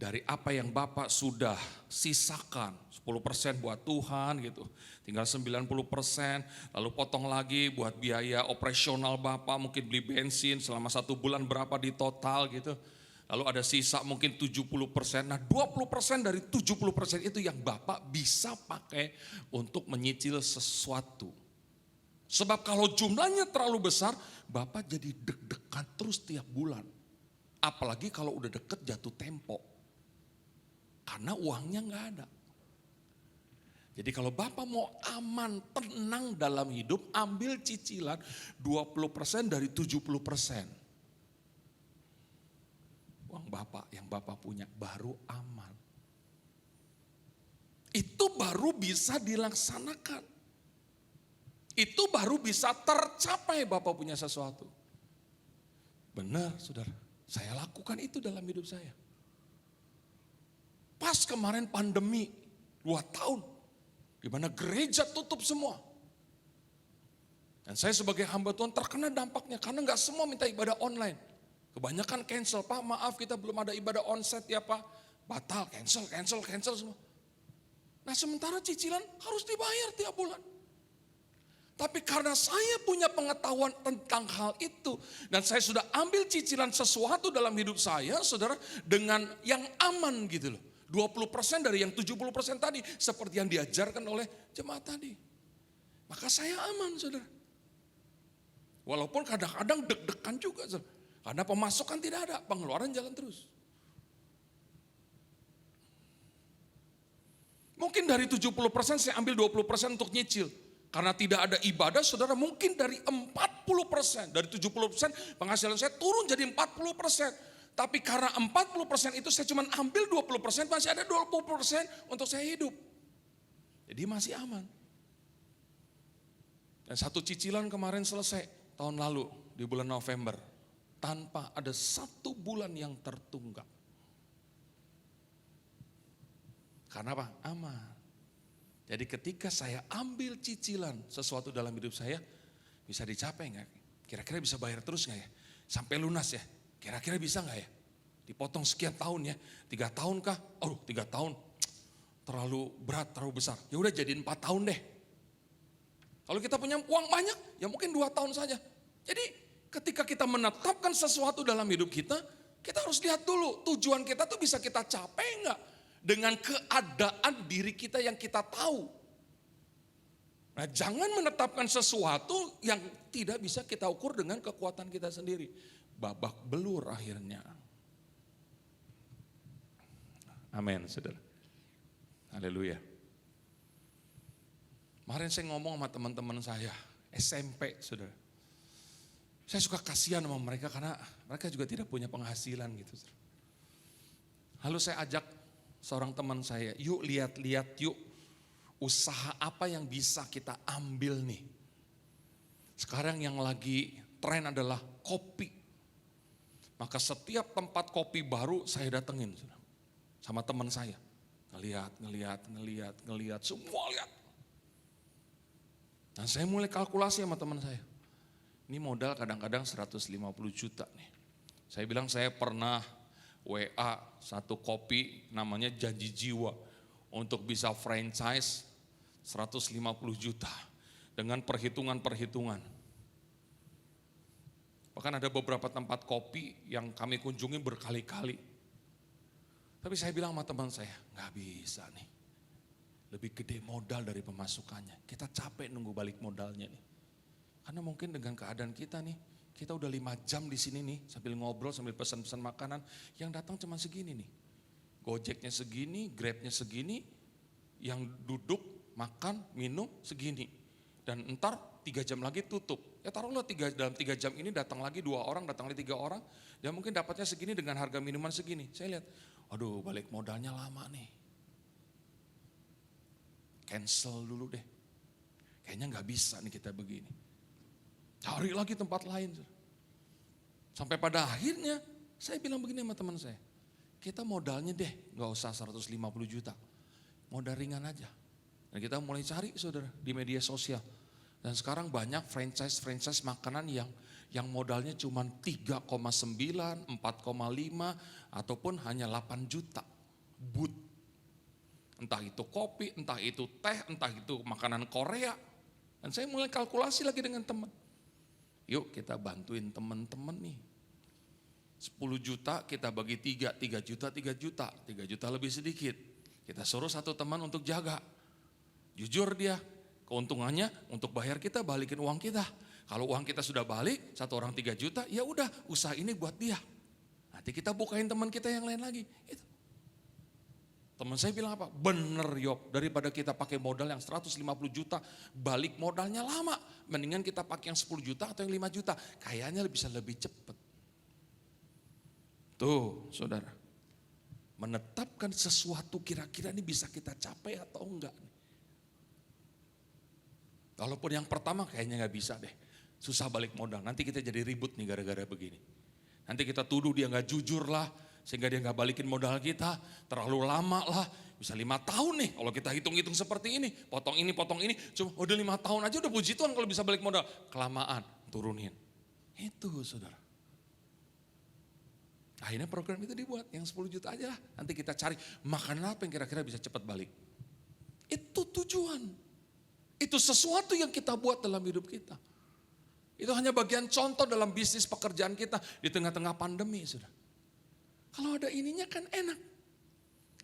C: Dari apa yang Bapak sudah sisakan, 10% buat Tuhan gitu. Tinggal 90%, lalu potong lagi buat biaya operasional Bapak, mungkin beli bensin selama 1 bulan berapa di total gitu. Lalu ada sisa mungkin 70%, nah 20% dari 70% itu yang Bapak bisa pakai untuk menyicil sesuatu. Sebab kalau jumlahnya terlalu besar, Bapak jadi deg-degan terus tiap bulan. Apalagi kalau udah deket jatuh tempo. Karena uangnya nggak ada. Jadi kalau Bapak mau aman, tenang dalam hidup, ambil cicilan 20% dari 70%. Uang Bapak yang Bapak punya baru aman. Itu baru bisa dilaksanakan. Itu baru bisa tercapai Bapak punya sesuatu. Benar saudara, saya lakukan itu dalam hidup saya. Pas kemarin pandemi 2 tahun, di mana gereja tutup semua. Dan saya sebagai hamba Tuhan terkena dampaknya karena nggak semua minta ibadah online. Kebanyakan cancel, Pak maaf kita belum ada ibadah onsite ya Pak. Batal, cancel semua. Nah sementara cicilan harus dibayar tiap bulan. Tapi karena saya punya pengetahuan tentang hal itu. Dan saya sudah ambil cicilan sesuatu dalam hidup saya saudara dengan yang aman gitu loh. 20% dari yang 70% tadi seperti yang diajarkan oleh jemaat tadi. Maka saya aman saudara. Walaupun kadang-kadang deg-degan juga saudara. Karena pemasukan tidak ada, pengeluaran jalan terus. Mungkin dari 70% saya ambil 20% untuk nyicil. Karena tidak ada ibadah saudara mungkin dari 40%. Dari 70% penghasilan saya turun jadi 40%. Tapi karena 40% itu saya cuma ambil 20%, masih ada 20% untuk saya hidup. Jadi masih aman. Dan satu cicilan kemarin selesai tahun lalu di bulan November. Tanpa ada satu bulan yang tertunggak. Karena apa? Aman. Jadi ketika saya ambil cicilan sesuatu dalam hidup saya, bisa dicapai nggak? Kira-kira bisa bayar terus nggak ya? Sampai lunas ya? Kira-kira bisa nggak ya? Dipotong sekian tahun ya? 3 tahun kah? 3 tahun. Terlalu berat, terlalu besar. Ya udah jadiin 4 tahun deh. Kalau kita punya uang banyak, ya mungkin 2 tahun saja. Jadi ketika kita menetapkan sesuatu dalam hidup kita harus lihat dulu tujuan kita tuh bisa kita capai enggak dengan keadaan diri kita yang kita tahu. Nah, jangan menetapkan sesuatu yang tidak bisa kita ukur dengan kekuatan kita sendiri. Babak belur akhirnya. Amin, saudara. Haleluya. Kemarin saya ngomong sama teman-teman saya, SMP, saudara. Saya suka kasihan sama mereka karena mereka juga tidak punya penghasilan gitu. Lalu saya ajak seorang teman saya, yuk lihat-lihat yuk usaha apa yang bisa kita ambil nih. Sekarang yang lagi tren adalah kopi. Maka setiap tempat kopi baru saya datengin sama teman saya. Ngelihat, semua lihat. Dan saya mulai kalkulasi sama teman saya. Ini modal kadang-kadang 150 juta nih. Saya bilang saya pernah WA satu kopi namanya Janji Jiwa. Untuk bisa franchise 150 juta. Dengan perhitungan-perhitungan. Bahkan ada beberapa tempat kopi yang kami kunjungi berkali-kali. Tapi saya bilang sama teman saya, gak bisa nih. Lebih gede modal dari pemasukannya. Kita capek nunggu balik modalnya nih. Karena mungkin dengan keadaan kita nih, kita udah 5 jam di sini nih, sambil ngobrol, sambil pesan-pesan makanan, yang datang cuma segini nih. Gojeknya segini, Grabnya segini, yang duduk, makan, minum segini. Dan entar 3 jam lagi tutup. Ya taruhlah dalam 3 jam ini datang lagi 2 orang, datang lagi 3 orang, ya mungkin dapatnya segini dengan harga minuman segini. Saya lihat, aduh balik modalnya lama nih. Cancel dulu deh. Kayaknya gak bisa nih kita begini. Cari lagi tempat lain. Sampai pada akhirnya saya bilang begini sama teman saya. Kita modalnya deh gak usah 150 juta. Modal ringan aja. Dan kita mulai cari saudara di media sosial. Dan sekarang banyak franchise makanan yang modalnya cuma 3,9, 4,5 ataupun hanya 8 juta. Booth. Entah itu kopi, entah itu teh, entah itu makanan Korea. Dan saya mulai kalkulasi lagi dengan teman. Yuk kita bantuin teman-teman nih. 10 juta kita bagi 3 juta, 3 juta. 3 juta lebih sedikit. Kita suruh satu teman untuk jaga. Jujur dia, keuntungannya untuk bayar kita balikin uang kita. Kalau uang kita sudah balik, satu orang 3 juta, ya udah usaha ini buat dia. Nanti kita bukain teman kita yang lain lagi. Itu. Teman saya bilang apa? Bener Yob, daripada kita pakai modal yang 150 juta, balik modalnya lama. Mendingan kita pakai yang 10 juta atau yang 5 juta. Kayaknya bisa lebih cepat. Tuh saudara, menetapkan sesuatu kira-kira ini bisa kita capai atau enggak. Walaupun yang pertama kayaknya gak bisa deh. Susah balik modal, nanti kita jadi ribut nih gara-gara begini. Nanti kita tuduh dia gak jujur lah. Sehingga dia gak balikin modal kita, terlalu lama lah, bisa 5 tahun nih kalau kita hitung-hitung seperti ini. Potong ini, cuma udah 5 tahun aja udah puji Tuhan kalau bisa balik modal. Kelamaan, turunin. Itu saudara. Akhirnya program itu dibuat, yang 10 juta aja lah. Nanti kita cari makanan apa yang kira-kira bisa cepat balik. Itu tujuan. Itu sesuatu yang kita buat dalam hidup kita. Itu hanya bagian contoh dalam bisnis pekerjaan kita di tengah-tengah pandemi saudara. Kalau ada ininya kan enak.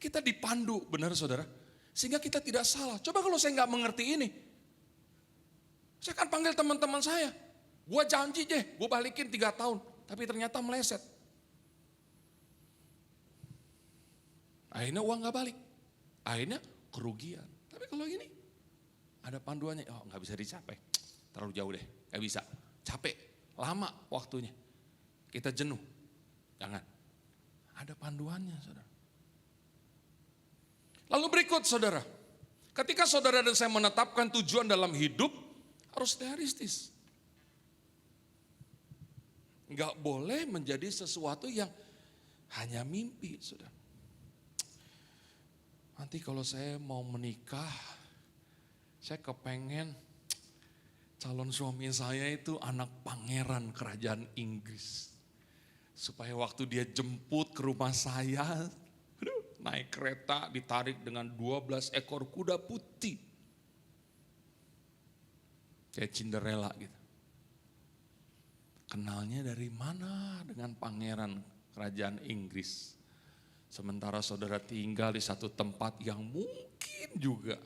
C: Kita dipandu, benar saudara. Sehingga kita tidak salah. Coba kalau saya nggak mengerti ini. Saya akan panggil teman-teman saya. Gua janji deh, gue balikin 3 tahun. Tapi ternyata meleset. Akhirnya uang nggak balik. Akhirnya kerugian. Tapi kalau ini, ada panduannya. Oh nggak bisa dicapai. Terlalu jauh deh, nggak bisa. Capek, lama waktunya. Kita jenuh. Jangan. Ada panduannya saudara. Lalu berikut saudara. Ketika saudara dan saya menetapkan tujuan dalam hidup, harus realistis. Enggak boleh menjadi sesuatu yang hanya mimpi, saudara. Nanti kalau saya mau menikah, saya kepengen calon suami saya itu anak pangeran kerajaan Inggris. Supaya waktu dia jemput ke rumah saya, naik kereta ditarik dengan 12 ekor kuda putih. Kayak Cinderella gitu. Kenalnya dari mana dengan pangeran kerajaan Inggris. Sementara saudara tinggal di satu tempat yang mungkin juga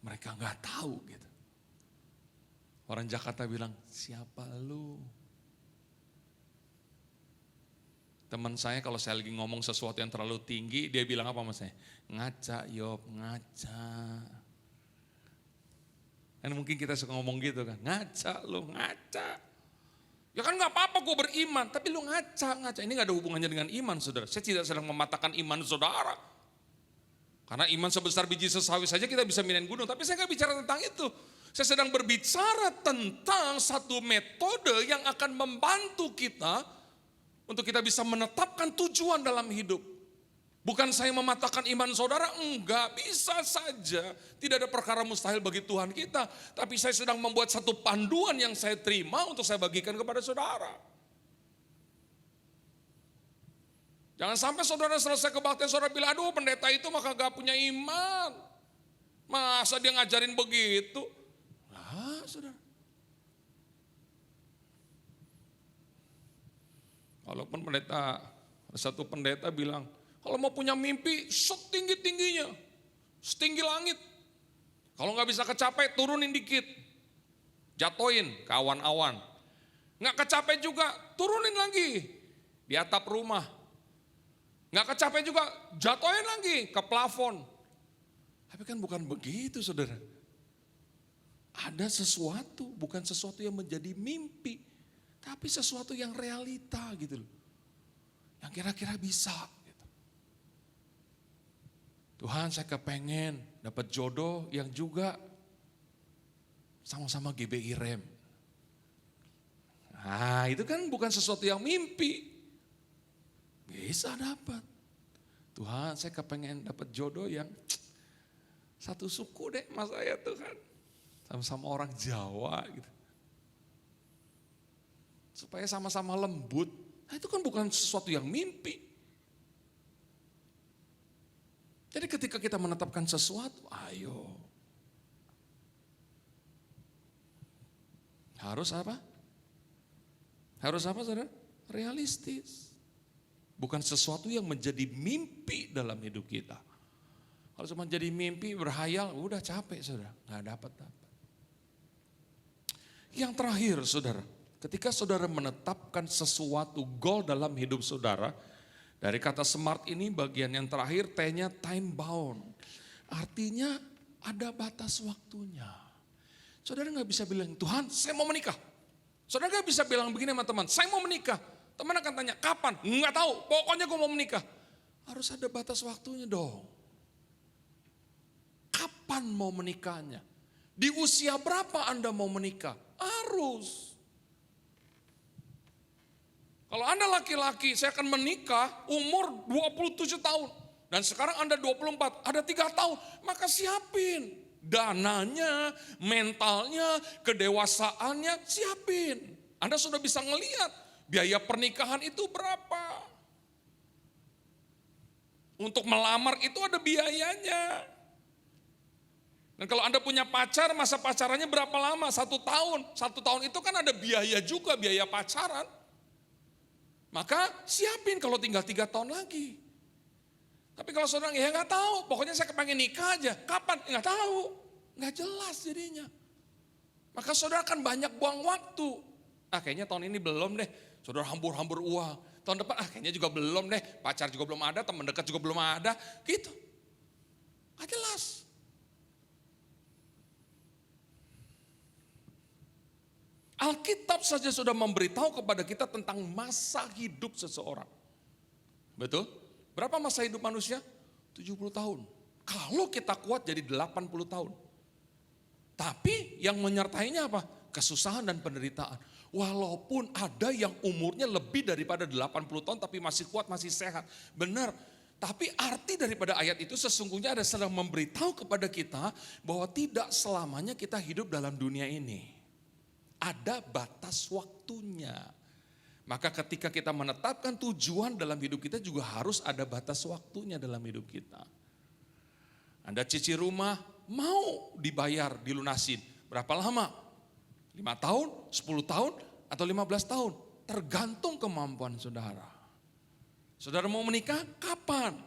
C: mereka nggak tahu gitu. Orang Jakarta bilang, siapa lu? Teman saya kalau saya lagi ngomong sesuatu yang terlalu tinggi, dia bilang apa sama saya? Ngaca Yob, ngaca. Kan mungkin kita suka ngomong gitu kan, ngaca lu, ngaca. Ya kan gak apa-apa gue beriman, tapi lu ngaca. Ini gak ada hubungannya dengan iman saudara. Saya tidak sedang mematahkan iman saudara. Karena iman sebesar biji sesawi saja kita bisa minain gunung, tapi saya gak bicara tentang itu. Saya sedang berbicara tentang satu metode yang akan membantu kita untuk kita bisa menetapkan tujuan dalam hidup. Bukan saya mematahkan iman saudara, enggak, bisa saja. Tidak ada perkara mustahil bagi Tuhan kita. Tapi saya sedang membuat satu panduan yang saya terima untuk saya bagikan kepada saudara. Jangan sampai saudara selesai kebaktian saudara bilang, aduh pendeta itu maka gak punya iman. Masa dia ngajarin begitu? Nah, saudara. Walaupun pendeta, satu pendeta bilang, kalau mau punya mimpi setinggi-tingginya, setinggi langit. Kalau nggak bisa kecapai, turunin dikit. Jatoin ke awan-awan. Nggak kecapai juga, turunin lagi di atap rumah. Nggak kecapai juga, jatoin lagi ke plafon. Tapi kan bukan begitu saudara. Ada sesuatu, bukan sesuatu yang menjadi mimpi. Tapi sesuatu yang realita gitu loh. Yang kira-kira bisa. Tuhan saya kepengen dapat jodoh yang juga sama-sama GBI Rem. Nah itu kan bukan sesuatu yang mimpi. Bisa dapat. Tuhan saya kepengen dapat jodoh yang satu suku deh mas saya Tuhan. Sama-sama orang Jawa gitu. Supaya sama-sama lembut. Nah itu kan bukan sesuatu yang mimpi. Jadi ketika kita menetapkan sesuatu, ayo. Harus apa? Harus apa saudara? Realistis. Bukan sesuatu yang menjadi mimpi dalam hidup kita. Kalau cuma jadi mimpi, berhayal, udah capek saudara. Gak dapat. Yang terakhir saudara, ketika saudara menetapkan sesuatu goal dalam hidup saudara, dari kata smart ini bagian yang terakhir T-nya time bound. Artinya ada batas waktunya. Saudara gak bisa bilang, Tuhan saya mau menikah. Saudara gak bisa bilang begini sama teman, saya mau menikah. Teman akan tanya, kapan? Nggak tahu, pokoknya gue mau menikah. Harus ada batas waktunya dong. Kapan mau menikahnya? Di usia berapa Anda mau menikah? Harus. Kalau Anda laki-laki, saya akan menikah umur 27 tahun. Dan sekarang Anda 24, ada 3 tahun. Maka siapin. Dananya, mentalnya, kedewasaannya, siapin. Anda sudah bisa ngelihat biaya pernikahan itu berapa. Untuk melamar itu ada biayanya. Dan kalau Anda punya pacar, masa pacarannya berapa lama? 1 tahun. 1 tahun itu kan ada biaya juga, biaya pacaran. Maka siapin kalau tinggal 3 tahun lagi. Tapi kalau saudara ya nggak tahu, pokoknya saya kepengen nikah aja. Kapan? Nggak tahu, nggak jelas jadinya. Maka saudara akan banyak buang waktu. Kayaknya tahun ini belum deh. Saudara hambur-hambur uang. Tahun depan kayaknya juga belum deh. Pacar juga belum ada, teman dekat juga belum ada. Gitu. Nggak jelas. Alkitab saja sudah memberitahu kepada kita tentang masa hidup seseorang. Betul? Berapa masa hidup manusia? 70 tahun. Kalau kita kuat jadi 80 tahun. Tapi yang menyertainya apa? Kesusahan dan penderitaan. Walaupun ada yang umurnya lebih daripada 80 tahun tapi masih kuat, masih sehat. Benar. Tapi arti daripada ayat itu sesungguhnya ada sedang memberitahu kepada kita bahwa tidak selamanya kita hidup dalam dunia ini. Ada batas waktunya. Maka ketika kita menetapkan tujuan dalam hidup kita juga harus ada batas waktunya dalam hidup kita. Anda cicil rumah mau dibayar, dilunasin. Berapa lama? 5 tahun, 10 tahun, atau 15 tahun. Tergantung kemampuan saudara. Saudara mau menikah, kapan?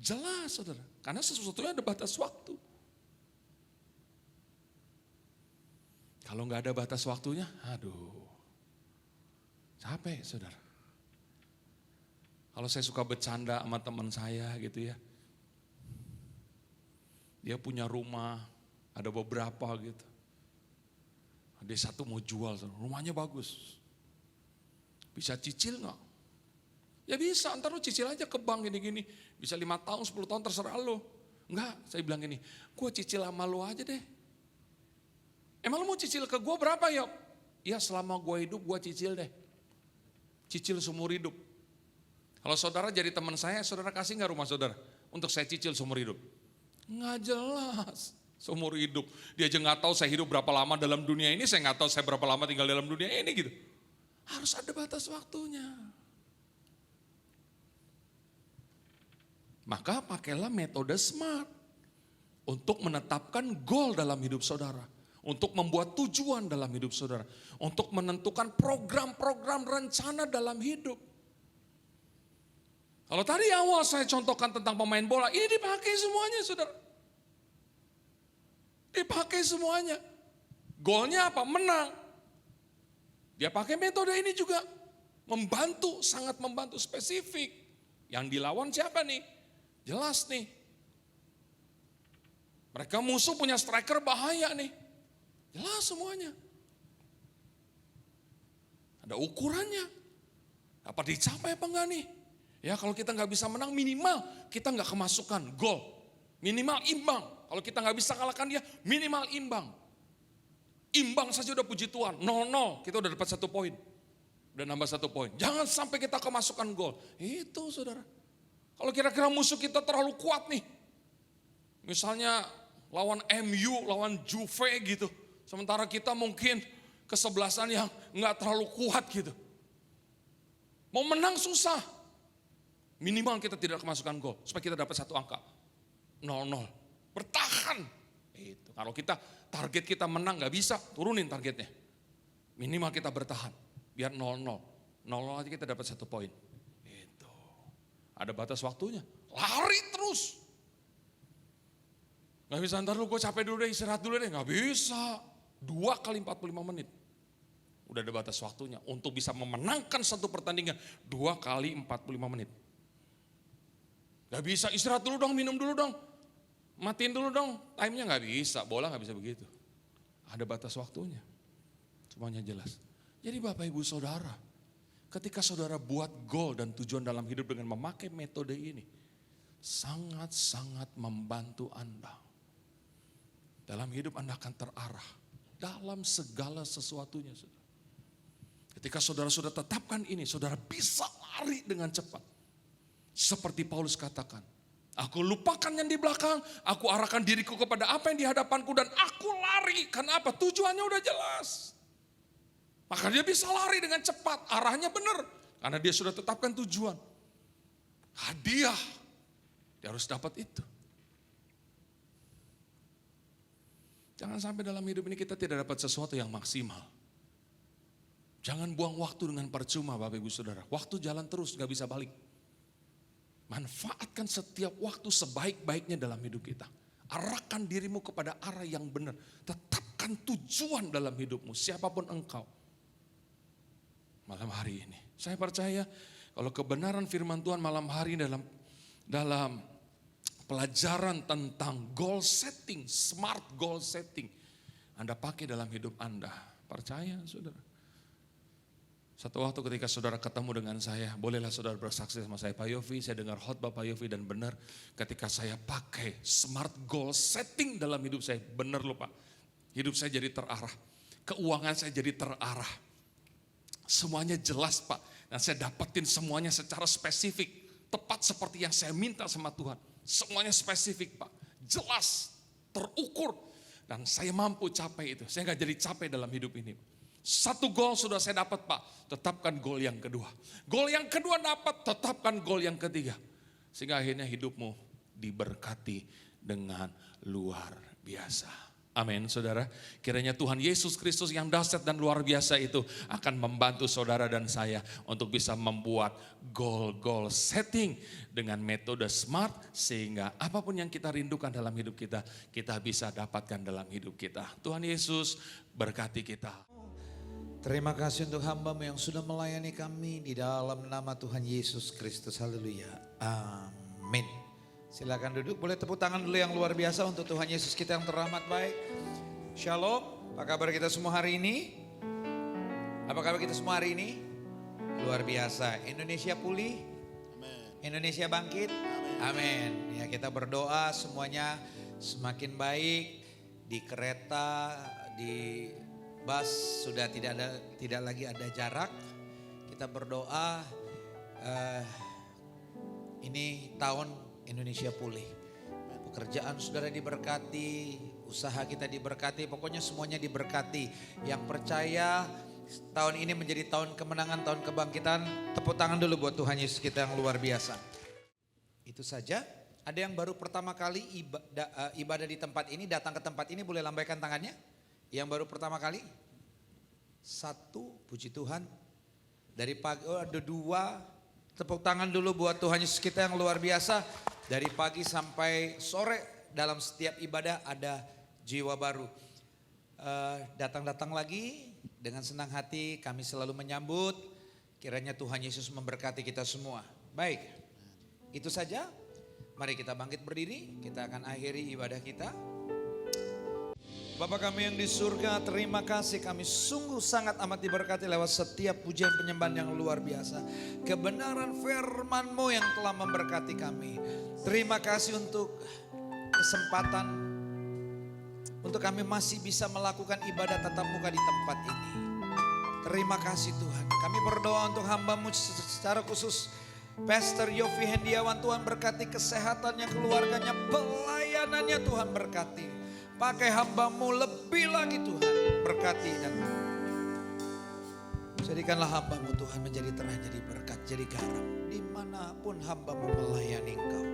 C: Jelas saudara, karena sesuatunya ada batas waktu. Kalau nggak ada batas waktunya, aduh, capek saudara. Kalau saya suka bercanda sama teman saya gitu ya. Dia punya rumah, ada beberapa gitu. Ada satu mau jual, rumahnya bagus. Bisa cicil nggak? Ya bisa, ntar lu cicil aja ke bank gini-gini. Bisa 5 tahun, 10 tahun terserah lu. Enggak, saya bilang gini, gue cicil sama lu aja deh. Emang lu mau cicil ke gue berapa ya? Ya selama gue hidup gue cicil deh. Cicil seumur hidup. Kalau saudara jadi teman saya, saudara kasih nggak rumah saudara? Untuk saya cicil seumur hidup? Nggak jelas, seumur hidup. Dia aja nggak tahu saya hidup berapa lama dalam dunia ini, saya nggak tahu saya berapa lama tinggal dalam dunia ini gitu. Harus ada batas waktunya. Maka pakailah metode SMART untuk menetapkan goal dalam hidup saudara. Untuk membuat tujuan dalam hidup saudara. Untuk menentukan program-program rencana dalam hidup. Kalau tadi awal saya contohkan tentang pemain bola, ini dipakai semuanya saudara. Dipakai semuanya. Goalnya apa? Menang. Dia pakai metode ini juga. Membantu, sangat membantu, spesifik. Yang dilawan siapa nih? Jelas nih. Mereka musuh punya striker bahaya nih. Jelas semuanya. Ada ukurannya. Dapat dicapai apa enggak nih? Ya kalau kita nggak bisa menang minimal kita nggak kemasukan gol. Minimal imbang. Kalau kita nggak bisa kalahkan dia minimal imbang. Imbang saja udah puji Tuhan. 0-0 kita udah dapat 1 poin. Udah nambah 1 poin. Jangan sampai kita kemasukan gol. Itu saudara. Kalau kira-kira musuh kita terlalu kuat nih. Misalnya lawan MU, lawan Juve gitu. Sementara kita mungkin kesebelasan yang nggak terlalu kuat gitu. Mau menang susah. Minimal kita tidak kemasukan gol. Supaya kita dapat 1 angka. 0-0. Bertahan. Itu. Kalau kita target kita menang nggak bisa, turunin targetnya. Minimal kita bertahan. Biar 0-0. 0-0 aja kita dapat 1 poin. Itu. Ada batas waktunya. Lari terus. Gak bisa ntar lu gue capek dulu deh, istirahat dulu deh. Gak bisa. 2 kali 45 menit. Udah ada batas waktunya. Untuk bisa memenangkan 1 pertandingan. 2 kali 45 menit. Gak bisa istirahat dulu dong, minum dulu dong. Matiin dulu dong, timenya gak bisa. Bola gak bisa begitu. Ada batas waktunya. Semuanya jelas. Jadi Bapak Ibu Saudara. Ketika saudara buat goal dan tujuan dalam hidup dengan memakai metode ini. Sangat-sangat membantu Anda. Dalam hidup Anda akan terarah. Dalam segala sesuatunya. Saudara. Ketika saudara sudah tetapkan ini, saudara bisa lari dengan cepat. Seperti Paulus katakan, aku lupakan yang di belakang, aku arahkan diriku kepada apa yang di hadapanku dan aku lari. Kenapa? Tujuannya udah jelas. Maka dia bisa lari dengan cepat, arahnya benar. Karena dia sudah tetapkan tujuan. Hadiah, dia harus dapat itu. Jangan sampai dalam hidup ini kita tidak dapat sesuatu yang maksimal. Jangan buang waktu dengan percuma Bapak Ibu Saudara. Waktu jalan terus, gak bisa balik. Manfaatkan setiap waktu sebaik-baiknya dalam hidup kita. Arahkan dirimu kepada arah yang benar. Tetapkan tujuan dalam hidupmu, siapapun engkau. Malam hari ini, saya percaya kalau kebenaran firman Tuhan malam hari dalam pelajaran tentang goal setting, smart goal setting, Anda pakai dalam hidup Anda. Percaya saudara. Satu waktu ketika saudara ketemu dengan saya, bolehlah saudara bersaksi sama saya, Pak Yofi, saya dengar khotbah Pak Yofi dan benar ketika saya pakai smart goal setting dalam hidup saya, benar loh Pak. Hidup saya jadi terarah, keuangan saya jadi terarah. Semuanya jelas Pak, dan saya dapetin semuanya secara spesifik, tepat seperti yang saya minta sama Tuhan. Semuanya spesifik Pak, jelas, terukur, dan saya mampu capai itu. Saya gak jadi capek dalam hidup ini. Satu gol sudah saya dapat Pak, tetapkan gol yang kedua. Gol yang kedua dapat, tetapkan gol yang ketiga. Sehingga akhirnya hidupmu diberkati dengan luar biasa. Amin saudara. Kiranya Tuhan Yesus Kristus yang dahsyat dan luar biasa itu akan membantu saudara dan saya untuk bisa membuat goal setting dengan metode smart. Sehingga apapun yang kita rindukan dalam hidup kita, kita bisa dapatkan dalam hidup kita. Tuhan Yesus berkati kita.
D: Terima kasih untuk hamba-Mu yang sudah melayani kami di dalam nama Tuhan Yesus Kristus. Haleluya. Amin. Silakan duduk, boleh tepuk tangan dulu yang luar biasa untuk Tuhan Yesus kita yang terahmat baik. Shalom, apa kabar kita semua hari ini? Apa kabar kita semua hari ini? Luar biasa, Indonesia pulih, Indonesia bangkit, amin. Ya kita berdoa semuanya semakin baik, di kereta, di bus sudah tidak lagi ada jarak. Kita berdoa ini tahun Indonesia pulih. Pekerjaan saudara diberkati, usaha kita diberkati, pokoknya semuanya diberkati. Yang percaya tahun ini menjadi tahun kemenangan, tahun kebangkitan, tepuk tangan dulu buat Tuhan Yesus kita yang luar biasa. Itu saja. Ada yang baru pertama kali ibadah di tempat ini, datang ke tempat ini, boleh lambaikan tangannya. Yang baru pertama kali? Satu, puji Tuhan. Dari pagi, ada dua. Tepuk tangan dulu buat Tuhan Yesus kita yang luar biasa. Dari pagi sampai sore dalam setiap ibadah ada jiwa baru. Datang-datang lagi dengan senang hati kami selalu menyambut. Kiranya Tuhan Yesus memberkati kita semua. Baik, itu saja. Mari kita bangkit berdiri, kita akan akhiri ibadah kita. Bapa kami yang di surga, terima kasih, kami sungguh sangat amat diberkati lewat setiap pujian penyembahan yang luar biasa. Kebenaran firman-Mu yang telah memberkati kami. Terima kasih untuk kesempatan untuk kami masih bisa melakukan ibadah tatap muka di tempat ini. Terima kasih Tuhan. Kami berdoa untuk hamba-Mu secara khusus Pastor Yofi Hendiawan, Tuhan berkati kesehatannya, keluarganya, pelayanannya, Tuhan berkati. Pakai hamba-Mu lebih lagi Tuhan, berkati dan jadikanlah hamba-Mu Tuhan menjadi terang, jadi berkat, jadi garam. Dimanapun hamba-Mu melayani Engkau.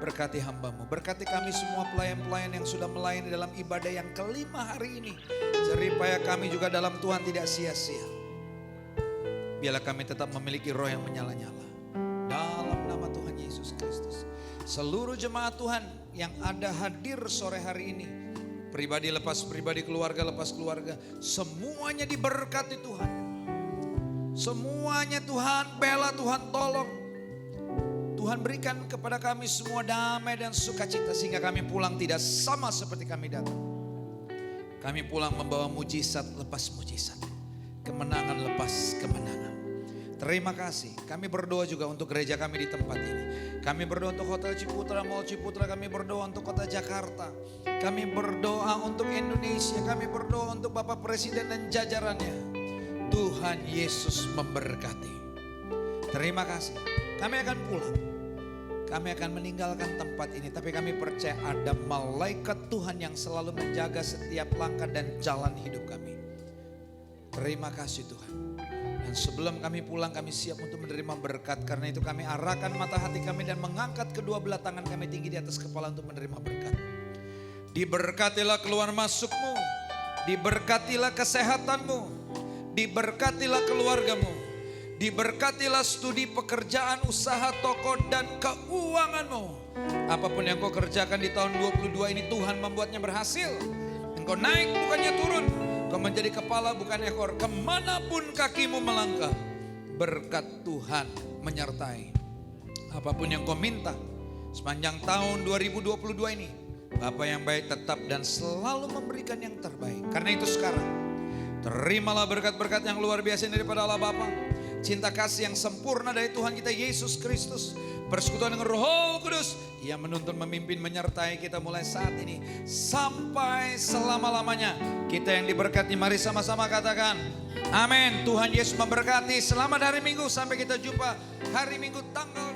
D: Berkati hamba-Mu, berkati kami semua pelayan-pelayan yang sudah melayani dalam ibadah yang kelima hari ini. Supaya kami juga dalam Tuhan tidak sia-sia. Biarlah kami tetap memiliki roh yang menyala-nyala. Dalam nama Tuhan Yesus Kristus. Seluruh jemaat Tuhan yang ada hadir sore hari ini, pribadi lepas pribadi, keluarga lepas keluarga, semuanya diberkati Tuhan. Semuanya Tuhan bela, Tuhan tolong. Tuhan berikan kepada kami semua damai dan sukacita sehingga kami pulang tidak sama seperti kami datang. Kami pulang membawa mujizat lepas mujizat, kemenangan lepas kemenangan. Terima kasih. Kami berdoa juga untuk gereja kami di tempat ini. Kami berdoa untuk Hotel Ciputra, Mall Ciputra. Kami berdoa untuk Kota Jakarta. Kami berdoa untuk Indonesia. Kami berdoa untuk Bapak Presiden dan jajarannya. Tuhan Yesus memberkati. Terima kasih. Kami akan pulang. Kami akan meninggalkan tempat ini. Tapi kami percaya ada malaikat Tuhan yang selalu menjaga setiap langkah dan jalan hidup kami. Terima kasih Tuhan. Dan sebelum kami pulang, kami siap untuk menerima berkat. Karena itu kami arahkan mata hati kami dan mengangkat kedua belah tangan kami tinggi di atas kepala untuk menerima berkat. Diberkatilah keluar masukmu, diberkatilah kesehatanmu, diberkatilah keluargamu, diberkatilah studi pekerjaan, usaha, toko dan keuanganmu. Apapun yang kau kerjakan di tahun 22 ini, Tuhan membuatnya berhasil. Engkau naik bukannya turun. Kau menjadi kepala bukan ekor. Kemanapun kakimu melangkah, berkat Tuhan menyertai. Apapun yang kau minta sepanjang tahun 2022 ini, Bapa yang baik tetap dan selalu memberikan yang terbaik. Karena itu sekarang Terimalah berkat-berkat yang luar biasa daripada Allah Bapa. Cinta kasih yang sempurna dari Tuhan kita Yesus Kristus. Persekutuan dengan Roh Kudus yang menuntun, memimpin, menyertai kita mulai saat ini sampai selama-lamanya. Kita yang diberkati, mari sama-sama katakan amin. Tuhan Yesus memberkati. Selamat hari Minggu, sampai kita jumpa hari Minggu tanggal